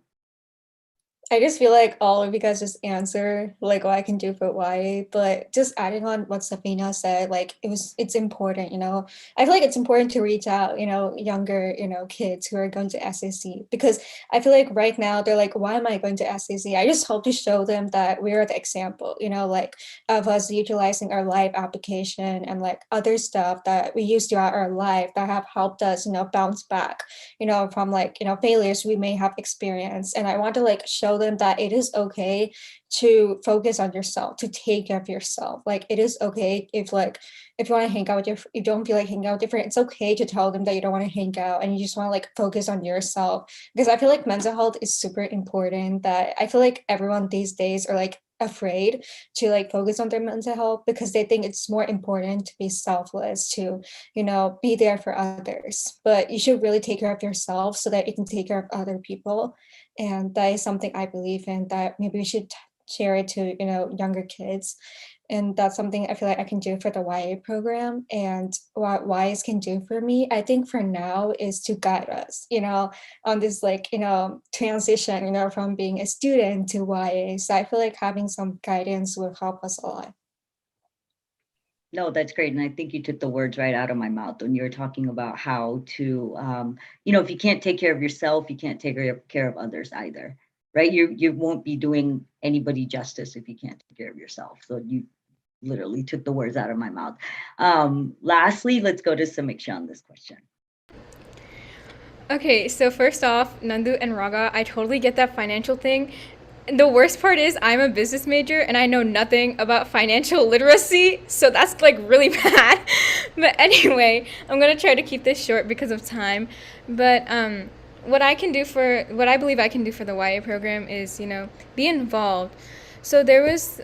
I just feel like all of you guys just answer like what I can do for YA, but just adding on what Savina said, like it's important, you know. I feel like it's important to reach out, you know, younger, you know, kids who are going to SAC, because I feel like right now they're like, why am I going to SAC? I just hope to show them that we're the example, you know, like of us utilizing our live application and like other stuff that we use throughout our life that have helped us, you know, bounce back, you know, from like, you know, failures we may have experienced. And I want to like show them that it is okay to focus on yourself, to take care of yourself. Like it is okay if like if you want to hang out with you don't feel like hanging out with your friends, it's okay to tell them that you don't want to hang out and you just want to like focus on yourself, because I feel like mental health is super important. That I feel like everyone these days are like afraid to like focus on their mental health because they think it's more important to be selfless, to, you know, be there for others. But you should really take care of yourself so that you can take care of other people. And that is something I believe in, that maybe we should share it to, you know, younger kids. And that's something I feel like I can do for the YA program. And what YAs can do for me, I think for now, is to guide us, you know, on this like, you know, transition, you know, from being a student to YA. So I feel like having some guidance will help us a lot. No, that's great. And I think you took the words right out of my mouth when you were talking about how to, you know, if you can't take care of yourself, you can't take care of others either, right? You won't be doing anybody justice if you can't take care of yourself. So you literally took the words out of my mouth. Lastly, let's go to Samiksha on this question. Okay, so first off, Nandu and Raaga, I totally get that financial thing. The worst part is I'm a business major and I know nothing about financial literacy, so that's like really bad. But anyway, I'm gonna try to keep this short because of time. But what I believe I can do for the YA program is, you know, be involved. So there was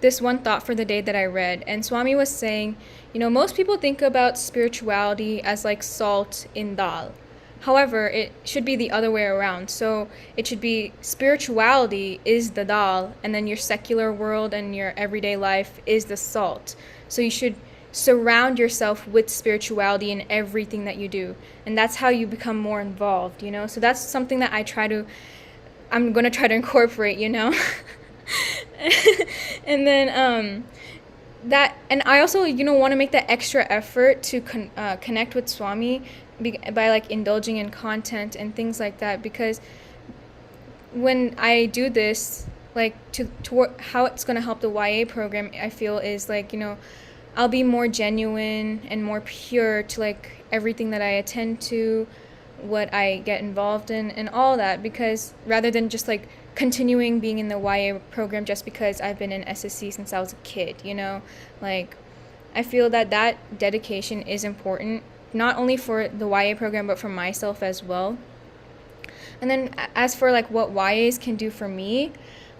this one thought for the day that I read, and Swami was saying, you know, most people think about spirituality as like salt in dal. However, it should be the other way around. So it should be spirituality is the dal, and then your secular world and your everyday life is the salt. So you should surround yourself with spirituality in everything that you do. And that's how you become more involved, you know? So that's something that I'm going to try to incorporate, you know? And then and I also, you know, want to make that extra effort to connect with Swami by like indulging in content and things like that, because when I do this, like to how it's going to help the YA program, I feel is like, you know, I'll be more genuine and more pure to like everything that I attend to, what I get involved in, and all that, because rather than just like continuing being in the YA program just because I've been in SSC since I was a kid, you know, like I feel that that dedication is important, not only for the YA program but for myself as well. And then as for like what YAs can do for me,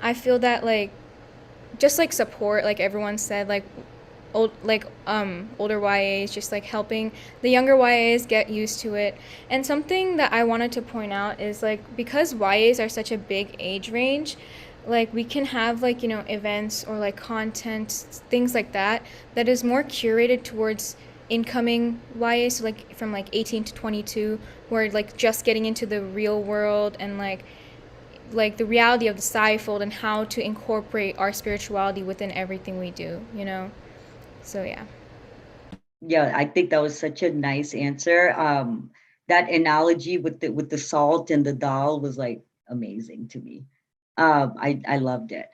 I feel that like just like support, like everyone said, like older YAs, just like helping the younger YAs get used to it. And something that I wanted to point out is like because YAs are such a big age range, like we can have like, you know, events or like content, things like that, that is more curated towards incoming YAs, so like from like 18 to 22, who are like just getting into the real world and like the reality of the sci-fold and how to incorporate our spirituality within everything we do, you know? So yeah. Yeah, I think that was such a nice answer. That analogy with the salt and the dal was like amazing to me. I loved it.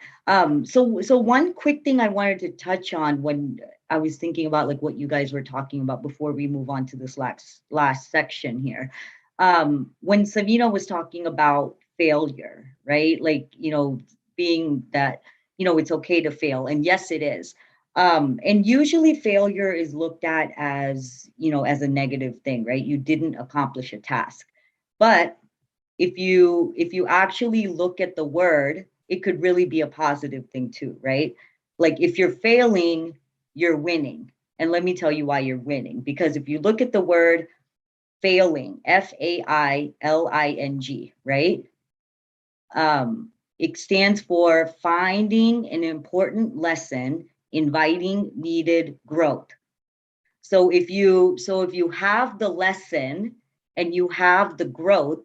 So one quick thing I wanted to touch on when I was thinking about like what you guys were talking about before we move on to this last section here. When Savina was talking about failure, right? Like, you know, being that, you know, it's okay to fail, and yes, it is. And usually failure is looked at as, you know, as a negative thing, right? You didn't accomplish a task. But if you actually look at the word, it could really be a positive thing too, right? Like if you're failing, you're winning. And let me tell you why you're winning. Because if you look at the word failing, FAILING, right? It stands for finding an important lesson, inviting needed growth. So if you have the lesson and you have the growth,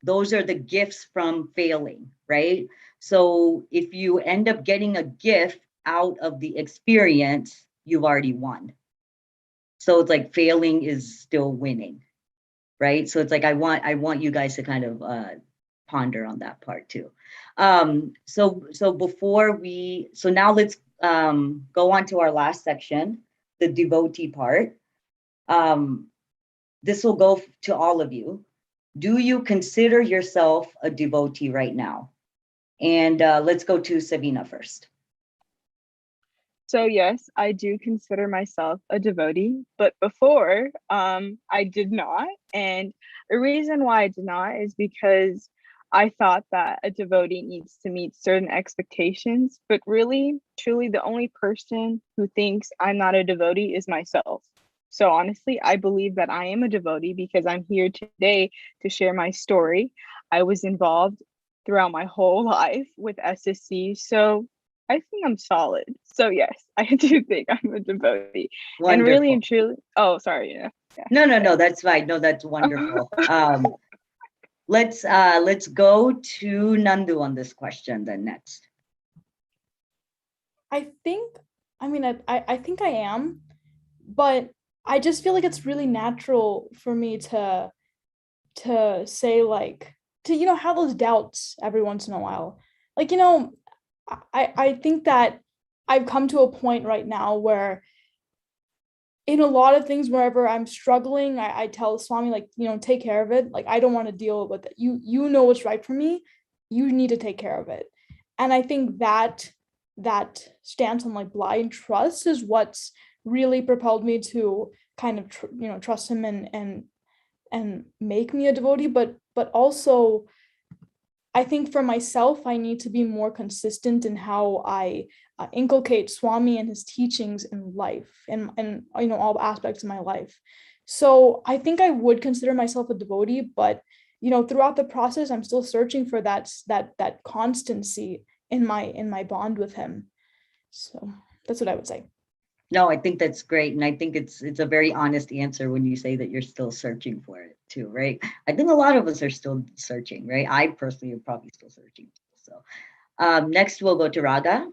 those are the gifts from failing, right? So if you end up getting a gift out of the experience, you've already won. So it's like failing is still winning, right? So it's like I want you guys to kind of ponder on that part too. So now let's go on to our last section, the devotee part. This will go to all of you. Do you consider yourself a devotee right now? And let's go to Savina first. So yes, I do consider myself a devotee, but before I did not. And the reason why I did not is because I thought that a devotee needs to meet certain expectations, but really, truly, the only person who thinks I'm not a devotee is myself. So honestly, I believe that I am a devotee because I'm here today to share my story. I was involved throughout my whole life with SSC. So I think I'm solid. So yes, I do think I'm a devotee. Wonderful. And really and truly, oh, sorry. Yeah. No, that's fine. No, that's wonderful. Let's go to Nandu on this question then next. I think I am, but I just feel like it's really natural for me to say like to, you know, have those doubts every once in a while. Like, you know, I think that I've come to a point right now where in a lot of things, wherever I'm struggling, I tell Swami, like, you know, take care of it. Like, I don't want to deal with it. You know what's right for me. You need to take care of it. And I think that stance on like blind trust is what's really propelled me to kind of trust him and make me a devotee. But also, I think for myself, I need to be more consistent in how I inculcate Swami and his teachings in life and you know, all aspects of my life. So I think I would consider myself a devotee, but you know, throughout the process, I'm still searching for that constancy in my bond with him. So that's what I would say. No, I think that's great. And I think it's a very honest answer when you say that you're still searching for it too, right? I think a lot of us are still searching, right? I personally am probably still searching. So next we'll go to Raaga.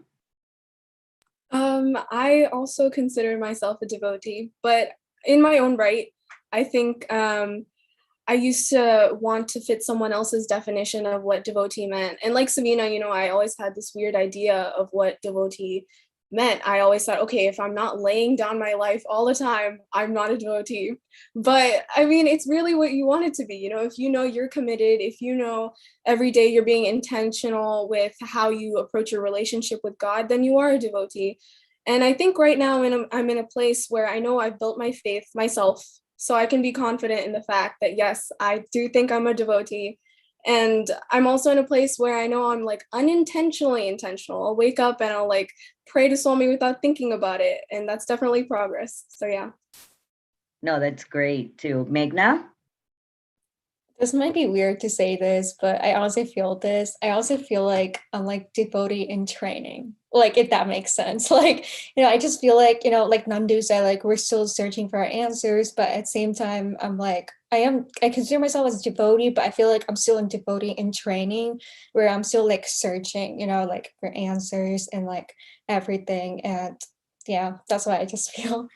I also consider myself a devotee, but in my own right. I think I used to want to fit someone else's definition of what devotee meant. And like Savina, you know, I always had this weird idea of what devotee meant, I always thought, okay, if I'm not laying down my life all the time, I'm not a devotee. But I mean, it's really what you want it to be. You know, if you know you're committed, if you know every day you're being intentional with how you approach your relationship with God, then you are a devotee. And I think right now I'm in a place where I know I've built my faith myself. So I can be confident in the fact that, yes, I do think I'm a devotee. And I'm also in a place where I know I'm like unintentionally intentional. I'll wake up and I'll like pray to Swami without thinking about it. And that's definitely progress. So yeah. No, that's great too. Meghna? This might be weird to say this, but I also feel this. I also feel like I'm like devotee in training. Like, if that makes sense. Like, I just feel like, like Nandu said, like we're still searching for our answers, but at the same time, I'm like, I consider myself as devotee, but I feel like I'm still in devotee in training where I'm still like searching, like for answers and like everything. And yeah, that's what I just feel.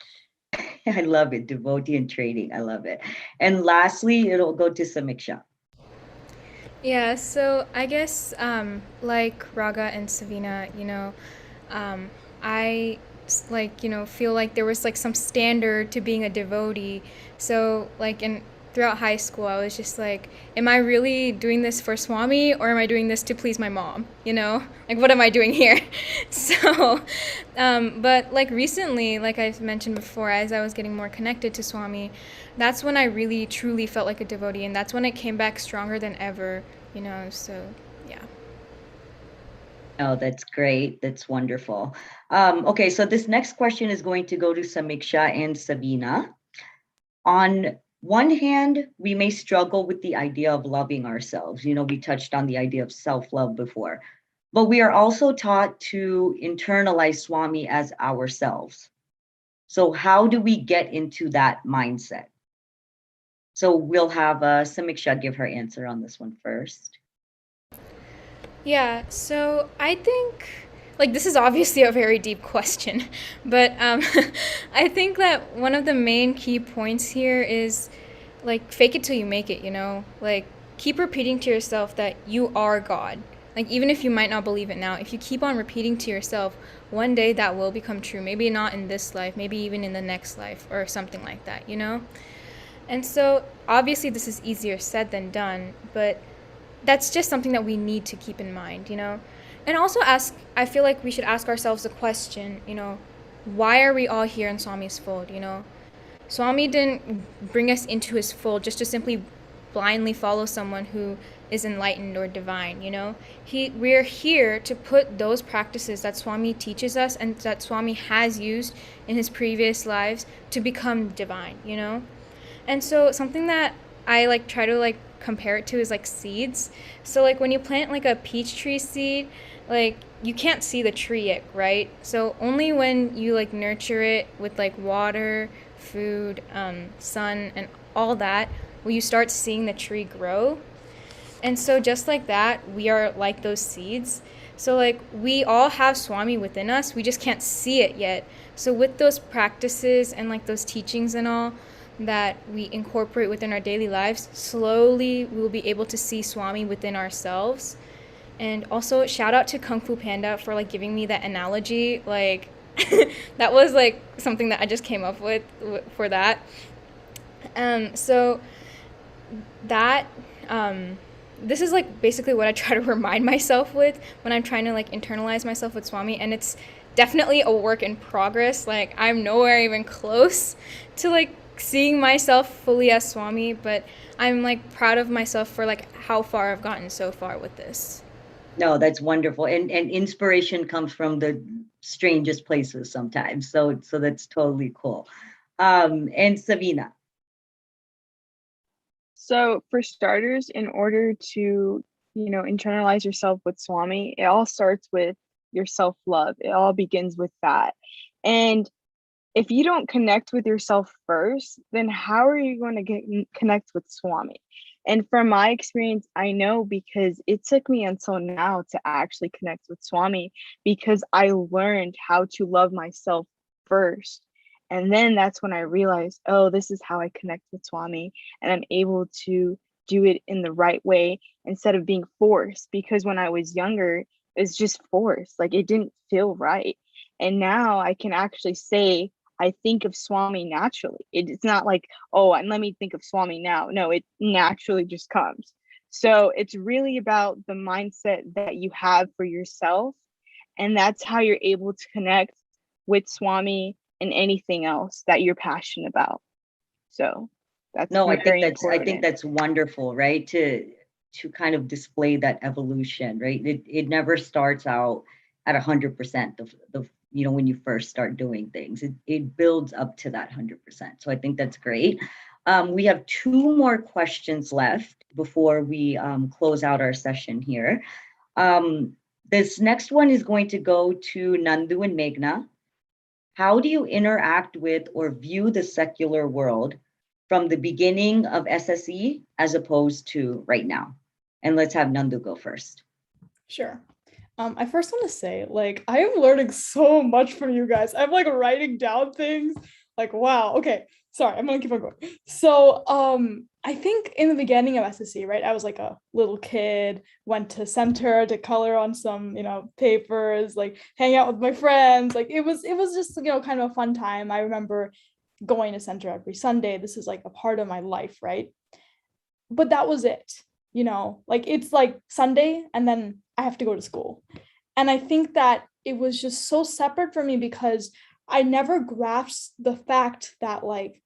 I love it. Devotee and training. I love it. And lastly, it'll go to Samiksha. Yeah, so I guess like Raga and Savina, I feel like there was like some standard to being a devotee. So like throughout high school, I was just like, am I really doing this for Swami or am I doing this to please my mom? Like what am I doing here? So, but like recently, like I mentioned before, as I was getting more connected to Swami, that's when I really truly felt like a devotee, and that's when it came back stronger than ever, so yeah. Oh, that's great. That's wonderful. Okay, so this next question is going to go to Samiksha and Savina. On one hand, we may struggle with the idea of loving ourselves. We touched on the idea of self-love before, but we are also taught to internalize Swami as ourselves. So how do we get into that mindset? So we'll have Samiksha give her answer on this one first. Yeah, so I think, like, this is obviously a very deep question, but I think that one of the main key points here is, like, fake it till you make it, Like, keep repeating to yourself that you are God. Like, even if you might not believe it now, if you keep on repeating to yourself, one day that will become true. Maybe not in this life, maybe even in the next life or something like that, And so, obviously, this is easier said than done, but that's just something that we need to keep in mind, And also I feel like we should ask ourselves the question, why are we all here in Swami's fold, Swami didn't bring us into his fold just to simply blindly follow someone who is enlightened or divine, We're here to put those practices that Swami teaches us and that Swami has used in his previous lives to become divine, And so something that I like try to like compare it to is like seeds. So like when you plant like a peach tree seed, like you can't see the tree yet, right? So only when you like nurture it with like water, food, sun, and all that will you start seeing the tree grow. And so just like that, we are like those seeds. So like we all have Swami within us, we just can't see it yet. So with those practices and like those teachings and all that we incorporate within our daily lives, slowly we'll be able to see Swami within ourselves. And also shout out to Kung Fu Panda for like giving me that analogy. Like that was like something that I just came up with for that. So that this is like basically what I try to remind myself with when I'm trying to like internalize myself with Swami, and it's definitely a work in progress. Like I'm nowhere even close to like seeing myself fully as Swami, but I'm like proud of myself for like how far I've gotten so far with this. No, that's wonderful. And inspiration comes from the strangest places sometimes. So that's totally cool. And Savina. So for starters, in order to, internalize yourself with Swami, it all starts with your self-love. It all begins with that. And if you don't connect with yourself first, then how are you going to connect with Swami? And from my experience, I know because it took me until now to actually connect with Swami, because I learned how to love myself first. And then that's when I realized, oh, this is how I connect with Swami. And I'm able to do it in the right way instead of being forced. Because when I was younger, it's just forced. Like it didn't feel right. And now I can actually say, I think of Swami naturally. It's not like, oh, and let me think of Swami now. No, it naturally just comes. So it's really about the mindset that you have for yourself. And that's how you're able to connect with Swami and anything else that you're passionate about. So that's No, very I important. think that's wonderful, right? To kind of display that evolution, right? It never starts out at 100% the when you first start doing things. It builds up to that 100%. So I think that's great. We have two more questions left before we close out our session here. This next one is going to go to Nandu and Meghna. How do you interact with or view the secular world from the beginning of SSE as opposed to right now? And let's have Nandu go first. Sure. I first want to say, like, I am learning so much from you guys. I'm like writing down things. Like, wow. Okay. Sorry, I'm gonna keep on going. So, I think in the beginning of SSE, right, I was like a little kid, went to center to color on some, papers, like hang out with my friends. Like it was just, kind of a fun time. I remember going to center every Sunday. This is like a part of my life, right? But that was it, like it's like Sunday and then I have to go to school. And I think that it was just so separate for me because I never grasped the fact that like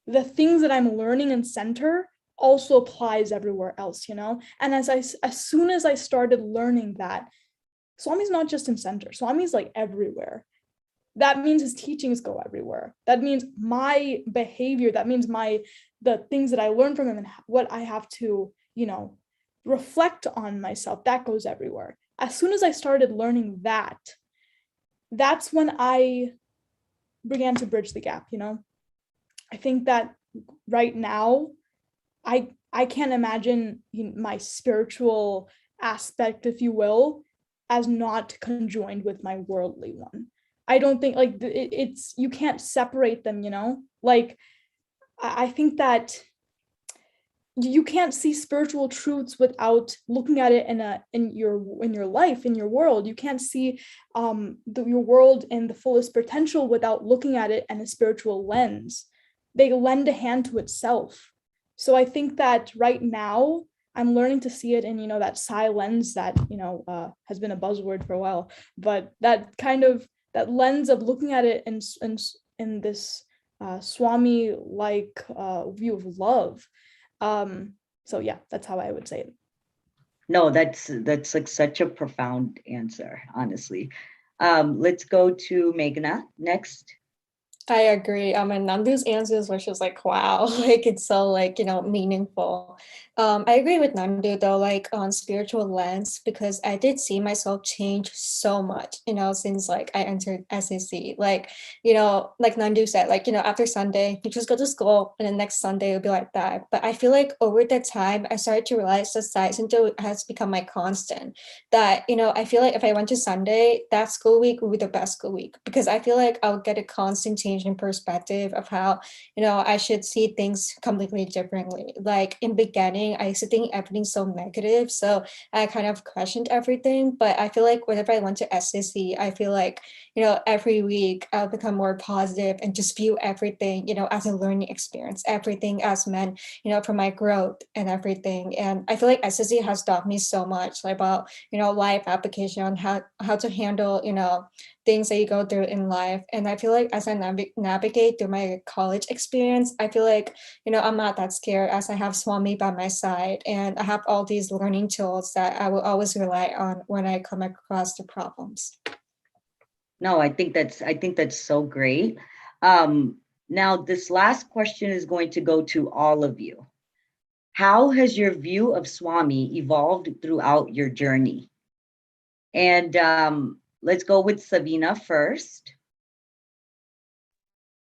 the things that I'm learning in center also applies everywhere else, And as soon as I started learning that Swami's not just in center, Swami's like everywhere. That means his teachings go everywhere. That means my behavior, that means the things that I learn from him and what I have to, reflect on myself, that goes everywhere. As soon as I started learning that, that's when I began to bridge the gap, I think that right now, I can't imagine my spiritual aspect, if you will, as not conjoined with my worldly one. I don't think like it's you can't separate them, like I think that you can't see spiritual truths without looking at it in your life, in your world. You can't see your world in the fullest potential without looking at it in a spiritual lens. They lend a hand to itself. So I think that right now I'm learning to see it in, that Sai lens that, has been a buzzword for a while, but that kind of, that lens of looking at it in this Swami-like view of love. So yeah, that's how I would say it. No, that's like such a profound answer, honestly. Let's go to Meghna next. I agree. And Nandu's answers were just like, wow, like it's so like, meaningful. I agree with Nandu though, like on spiritual lens, because I did see myself change so much, since like I entered SEC. Like, like Nandu said, like, after Sunday, you just go to school and the next Sunday it'll be like that. But I feel like over that time, I started to realize that Science Center has become my constant. That, I feel like if I went to Sunday, that school week would be the best school week because I feel like I'll get a constant change in perspective of how I should see things completely differently. Like in beginning I used to think everything's so negative, so I kind of questioned everything, but I feel like whenever I went to SCC, I feel like every week I'll become more positive and just view everything as a learning experience, everything as meant for my growth and everything. And I feel like SCC has taught me so much about life application on how to handle things that you go through in life. And I feel like as I navigate through my college experience, I feel like, I'm not that scared as I have Swami by my side and I have all these learning tools that I will always rely on when I come across the problems. No, I think that's so great. Now this last question is going to go to all of you. How has your view of Swami evolved throughout your journey? And let's go with Savina first.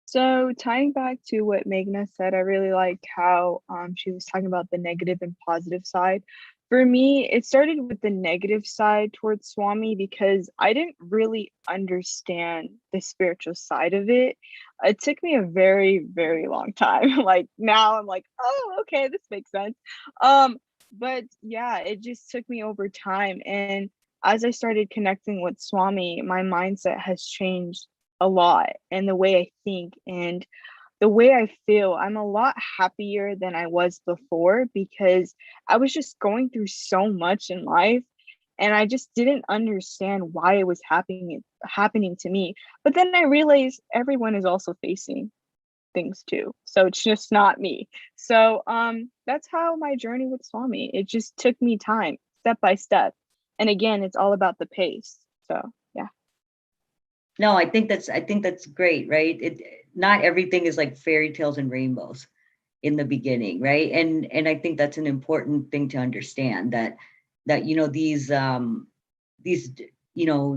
So tying back to what Meghna said, I really liked how she was talking about the negative and positive side. For me, it started with the negative side towards Swami because I didn't really understand the spiritual side of it. It took me a very, very long time. Like now I'm like, oh, okay, this makes sense. But yeah, it just took me over time. And as I started connecting with Swami, my mindset has changed a lot, and the way I think and the way I feel. I'm a lot happier than I was before because I was just going through so much in life, and I just didn't understand why it was happening to me. But then I realized everyone is also facing things too. So it's just not me. So that's how my journey with Swami. It just took me time, step by step. And again, it's all about the pace. So yeah. No, I think that's great, right? Not everything is like fairy tales and rainbows in the beginning, right? And I think that's an important thing to understand, that these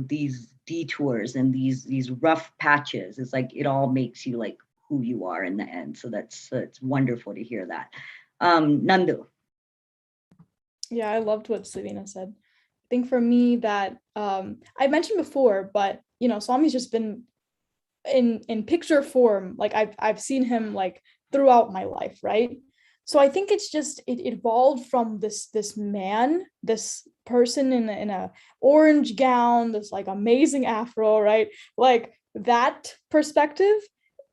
these detours and these rough patches, it's like it all makes you like who you are in the end. So it's wonderful to hear that. Nandu. Yeah, I loved what Savina said. I think for me that I mentioned before, but Swami's just been in picture form. Like I've seen him like throughout my life, right? So I think it's just it evolved from this man, this person in a orange gown, this like amazing afro, right? Like that perspective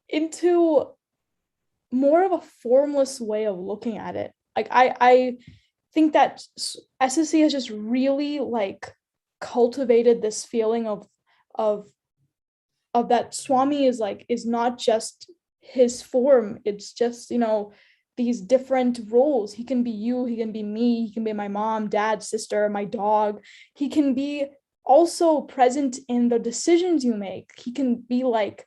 into more of a formless way of looking at it. Like I think that SSC has just really like cultivated this feeling of that Swami is not just his form. It's just these different roles. He can be you, he can be me, he can be my mom, dad, sister, my dog. He can be also present in the decisions you make. He can be like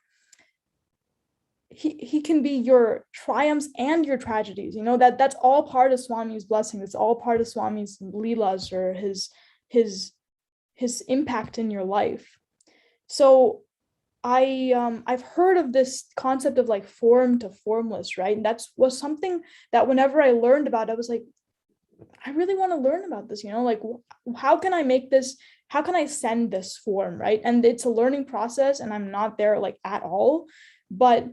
he can be your triumphs and your tragedies. That's all part of Swami's blessing. It's all part of Swami's leelas, or his impact in your life. So I've heard of this concept of like form to formless, right? And was something that whenever I learned about it, I was like, I really want to learn about this, like how can I make this, how can I send this form, right? And it's a learning process, and I'm not there like at all, but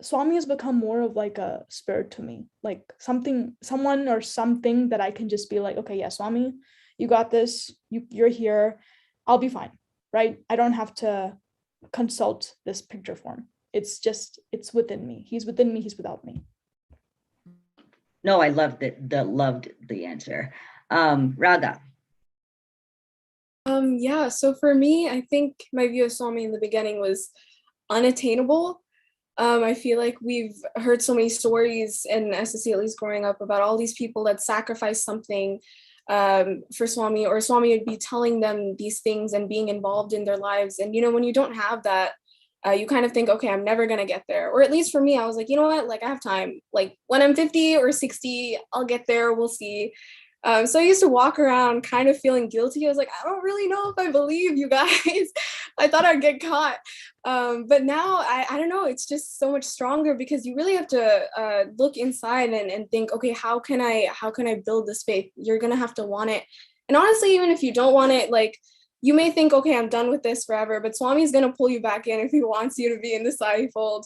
Swami has become more of like a spirit to me, like someone or something that I can just be like, okay, yeah, Swami, you got this, you're here, I'll be fine, right? I don't have to consult this picture form. It's within me. He's within me, he's without me. No, I loved it. Loved the answer. Raaga. Yeah, so for me, I think my view of Swami in the beginning was unattainable. I feel like we've heard so many stories in SSC, at least growing up, about all these people that sacrifice something for Swami, or Swami would be telling them these things and being involved in their lives. And, when you don't have that, you kind of think, okay, I'm never going to get there. Or at least for me, I was like, you know what, like I have time. Like when I'm 50 or 60, I'll get there. We'll see. So I used to walk around kind of feeling guilty. I was like, I don't really know if I believe you guys. I thought I'd get caught. But now I don't know, it's just so much stronger, because you really have to look inside and think, okay, how can I build this faith? You're going to have to want it. And honestly, even if you don't want it, like you may think, okay, I'm done with this forever, but Swami's going to pull you back in if he wants you to be in the Sai fold.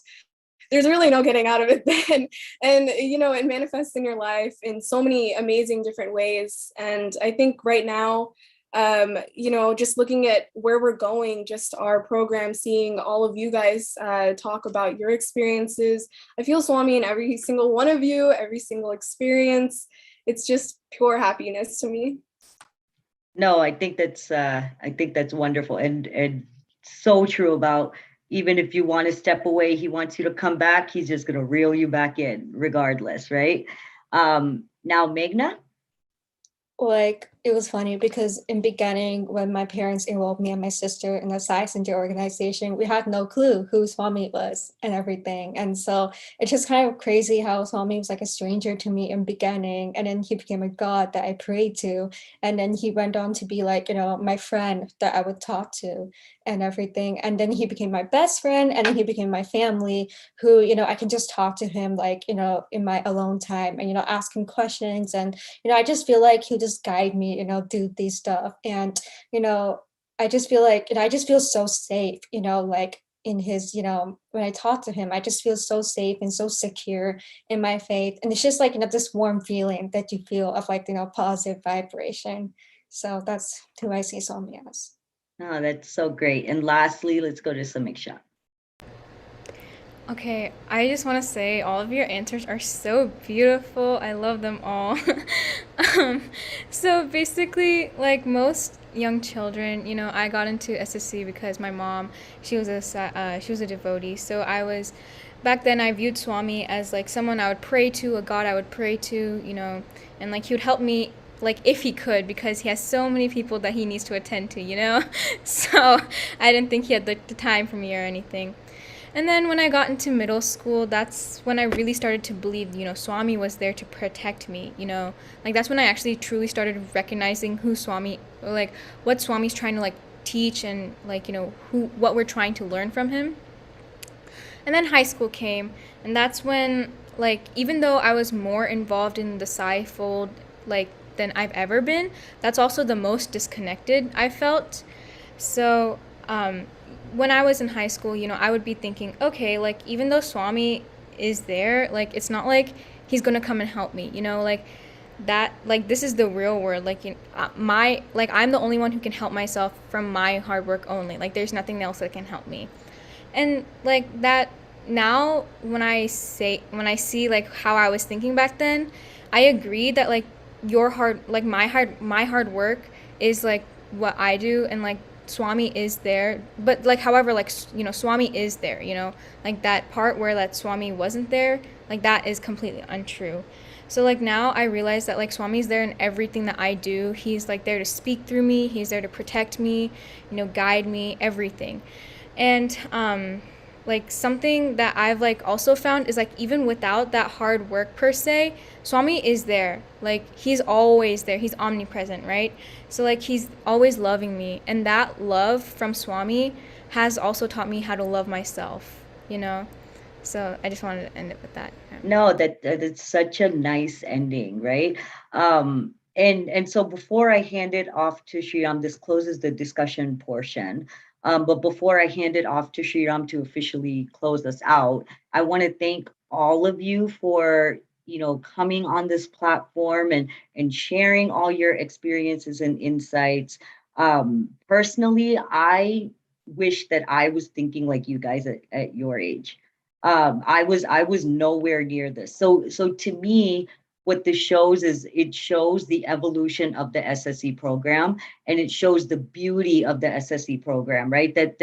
There's really no getting out of it then. And, it manifests in your life in so many amazing different ways. And I think right now, just looking at where we're going, just our program, seeing all of you guys talk about your experiences, I feel Swami in every single one of you, every single experience. It's just pure happiness to me. No, I think that's wonderful and so true about, even if you want to step away, he wants you to come back. He's just going to reel you back in regardless, right? Now, Meghna? Like, it was funny because in beginning, when my parents enrolled me and my sister in the Sai Center organization, we had no clue who Swami was and everything. And so it's just kind of crazy how Swami was like a stranger to me in beginning, and then he became a god that I prayed to. And then he went on to be like, my friend that I would talk to and everything. And then he became my best friend, and then he became my family, who, I can just talk to him like, in my alone time, and, ask him questions. And, I just feel like he'll just guide me, do these stuff. And, I just feel like, I just feel so safe, like in his, when I talk to him, I just feel so safe and so secure in my faith. And it's just like, this warm feeling that you feel of like, positive vibration. So that's who I see Swami as. Oh, that's so great. And lastly, let's go to Samiksha. Okay, I just want to say all of your answers are so beautiful. I love them all. um, so basically, like most young children, I got into SSC because my mom, she was a devotee. So back then I viewed Swami as like someone I would pray to, a God I would pray to, and like he would help me like if he could, because he has so many people that he needs to attend to. So I didn't think he had the time for me or anything. And then when I got into middle school, that's when I really started to believe, Swami was there to protect me, Like that's when I actually truly started recognizing who Swami, or like what Swami's trying to like teach, and like, what we're trying to learn from him. And then high school came, and that's when, like, even though I was more involved in the Sai fold, like, than I've ever been, that's also the most disconnected I felt. So, when I was in high school, I would be thinking, okay, like, even though Swami is there, like, it's not like he's gonna come and help me, like, that, like, this is the real world, like, I'm the only one who can help myself from my hard work only, like, there's nothing else that can help me. And, like, that, now, when I see, like, how I was thinking back then, I agree that, like, my hard work is, like, what I do, and, like, Swami is there, but like, however, like, Swami is there, like that part where that Swami wasn't there, like that is completely untrue. So like now I realize that like Swami's there in everything that I do. He's like there to speak through me, he's there to protect me, guide me, everything. And like something that I've like also found is like even without that hard work per se, Swami is there. Like he's always there. He's omnipresent, right? So like he's always loving me, and that love from Swami has also taught me how to love myself, So I just wanted to end it with that. No, that's such a nice ending, right? And so before I hand it off to Shriram, this closes the discussion portion. But before I hand it off to Shriram to officially close us out, I want to thank all of you for coming on this platform and sharing all your experiences and insights. Personally, I wish that I was thinking like you guys at your age. I was nowhere near this. So to me, what this shows is it shows the evolution of the SSE program, and it shows the beauty of the SSE program, right? That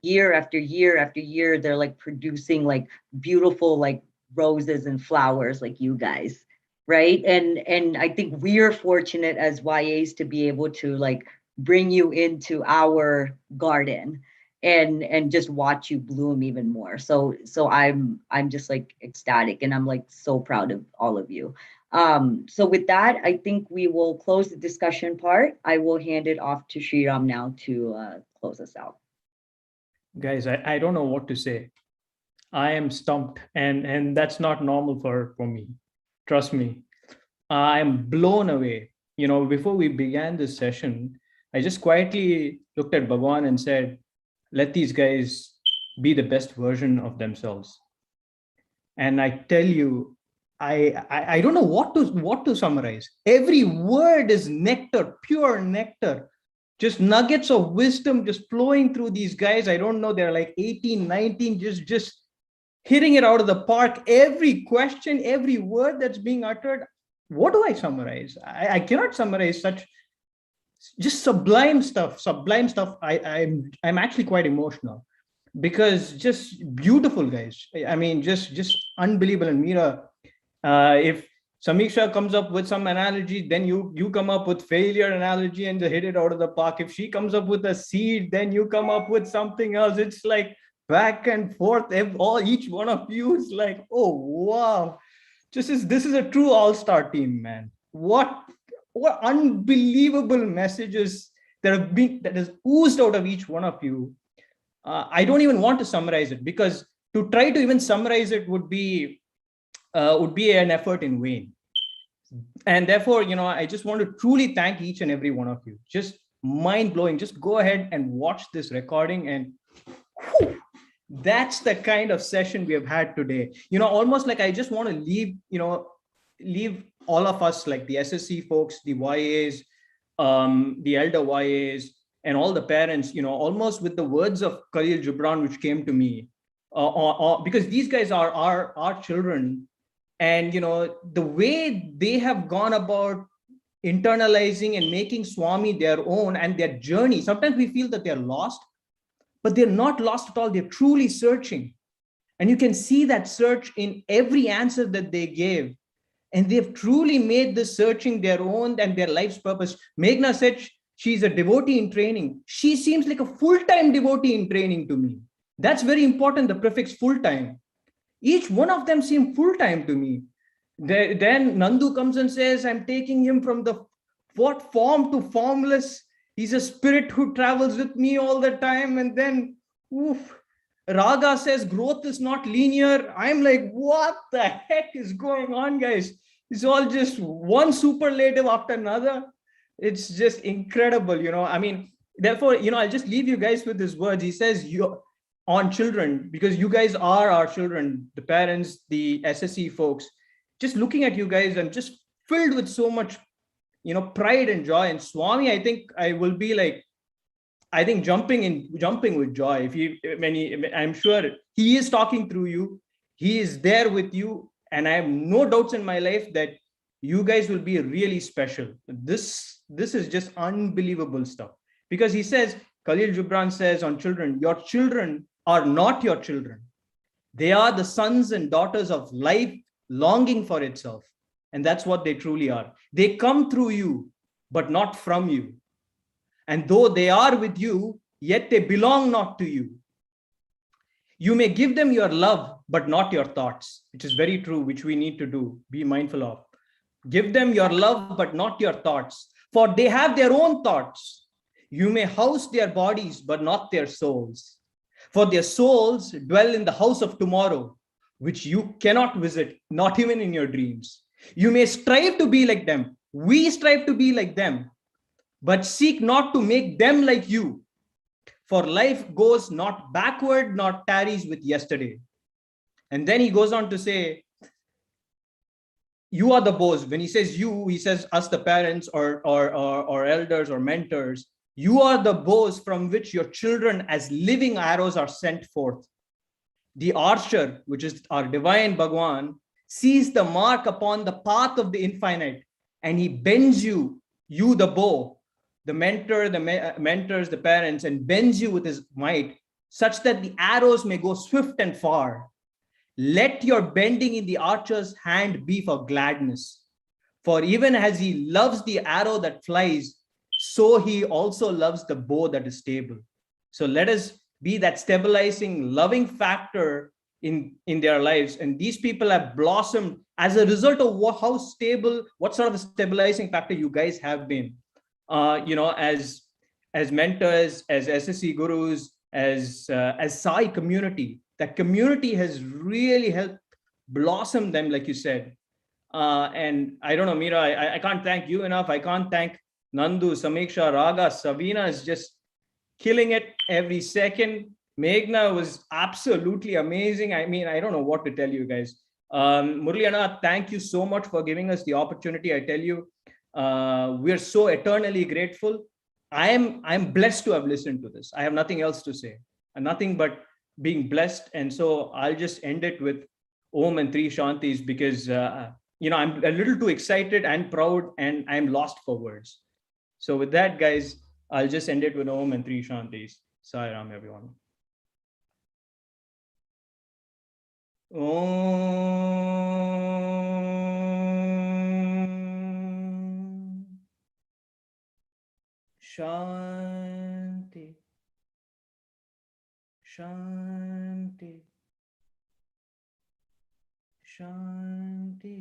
year after year after year, they're like producing like beautiful like roses and flowers like you guys, right? And I think we're fortunate as YAs to be able to like bring you into our garden and just watch you bloom even more. So I'm just like ecstatic, and I'm like so proud of all of you. So with that, I think we will close the discussion part. I will hand it off to Shriram now to close us out. Guys, I don't know what to say. I am stumped, and that's not normal for me. Trust me. I am blown away. Before we began this session, I just quietly looked at Bhagwan and said, let these guys be the best version of themselves. And I tell you, I don't know what to summarize. Every word is nectar, pure nectar, just nuggets of wisdom just flowing through these guys. I don't know, they're like 18, 19, just hitting it out of the park. Every question, every word that's being uttered. What do I summarize? I cannot summarize such just sublime stuff. I'm actually quite emotional, because just beautiful guys. I mean, just unbelievable. And Meera, if Samiksha comes up with some analogy, then you come up with failure analogy and just hit it out of the park. If she comes up with a seed, then you come up with something else. It's like back and forth. Each one of you is like, oh wow, this is a true all-star team, man. What unbelievable messages that has oozed out of each one of you. I don't even want to summarize it, because to try to even summarize it would be an effort in vain. And therefore, I just want to truly thank each and every one of you. Just mind-blowing. Just go ahead and watch this recording, and whew, that's the kind of session we have had today. Almost like I just want to leave, leave all of us, like the SSC folks, the YAs, the elder YAs, and all the parents, almost with the words of Khalil Gibran, which came to me, because these guys are our children. And, the way they have gone about internalizing and making Swami their own and their journey. Sometimes we feel that they're lost, but they're not lost at all. They're truly searching. And you can see that search in every answer that they gave. And they've truly made this searching their own and their life's purpose. Meghna said she's a devotee in training. She seems like a full-time devotee in training to me. That's very important, the prefix full-time. Each one of them seem full-time to me. Then Nandu comes and says, I'm taking him from the what form to formless. He's a spirit who travels with me all the time. And then Raaga says growth is not linear. I'm like, what the heck is going on, guys? It's all just one superlative after another. It's just incredible, I mean, therefore, I'll just leave you guys with his words. He says, you're on children, because you guys are our children, the parents, the SSE folks. Just looking at you guys, I'm just filled with so much, pride and joy. And Swami, I think I will be like, jumping with joy. I'm sure he is talking through you. He is there with you. And I have no doubts in my life that you guys will be really special. This is just unbelievable stuff. Because he says, Khalil Gibran says on children, your children are not your children. They are the sons and daughters of life longing for itself. And that's what they truly are. They come through you, but not from you. And though they are with you, yet they belong not to you. You may give them your love, but not your thoughts, which is very true, which we need to do, be mindful of. Give them your love, but not your thoughts, for they have their own thoughts. You may house their bodies, but not their souls. For their souls dwell in the house of tomorrow, which you cannot visit, not even in your dreams. You may strive to be like them. We strive to be like them, but seek not to make them like you. For life goes not backward, nor tarries with yesterday. And then he goes on to say, you are the bows. When he says you, he says us, the parents or elders or mentors. You are the bows from which your children as living arrows are sent forth. The archer, which is our divine Bhagwan, sees the mark upon the path of the infinite, and he bends you the bow, the mentor, the mentors, the parents, and bends you with his might, such that the arrows may go swift and far. Let your bending in the archer's hand be for gladness. For even as he loves the arrow that flies, so he also loves the bow that is stable. So let us be that stabilizing, loving factor in their lives. And these people have blossomed as a result of how stable, what sort of a stabilizing factor you guys have been, as mentors, as SSC gurus, as Sai community. That community has really helped blossom them, like you said. And I don't know, Meera, I can't thank you enough. I can't thank Nandu, Samiksha, Raaga. Savina is just killing it every second. Meghna was absolutely amazing. I mean, I don't know what to tell you guys. Murliana, thank you so much for giving us the opportunity. I tell you, we're so eternally grateful. I'm blessed to have listened to this. I have nothing else to say, and nothing but being blessed. And so I'll just end it with Om and three Shantis, because I'm a little too excited and proud, and I'm lost for words. So with that, guys, I'll just end it with Om and three Shantis. Sai Ram, everyone. Om Shanti. Shanti. Shanti.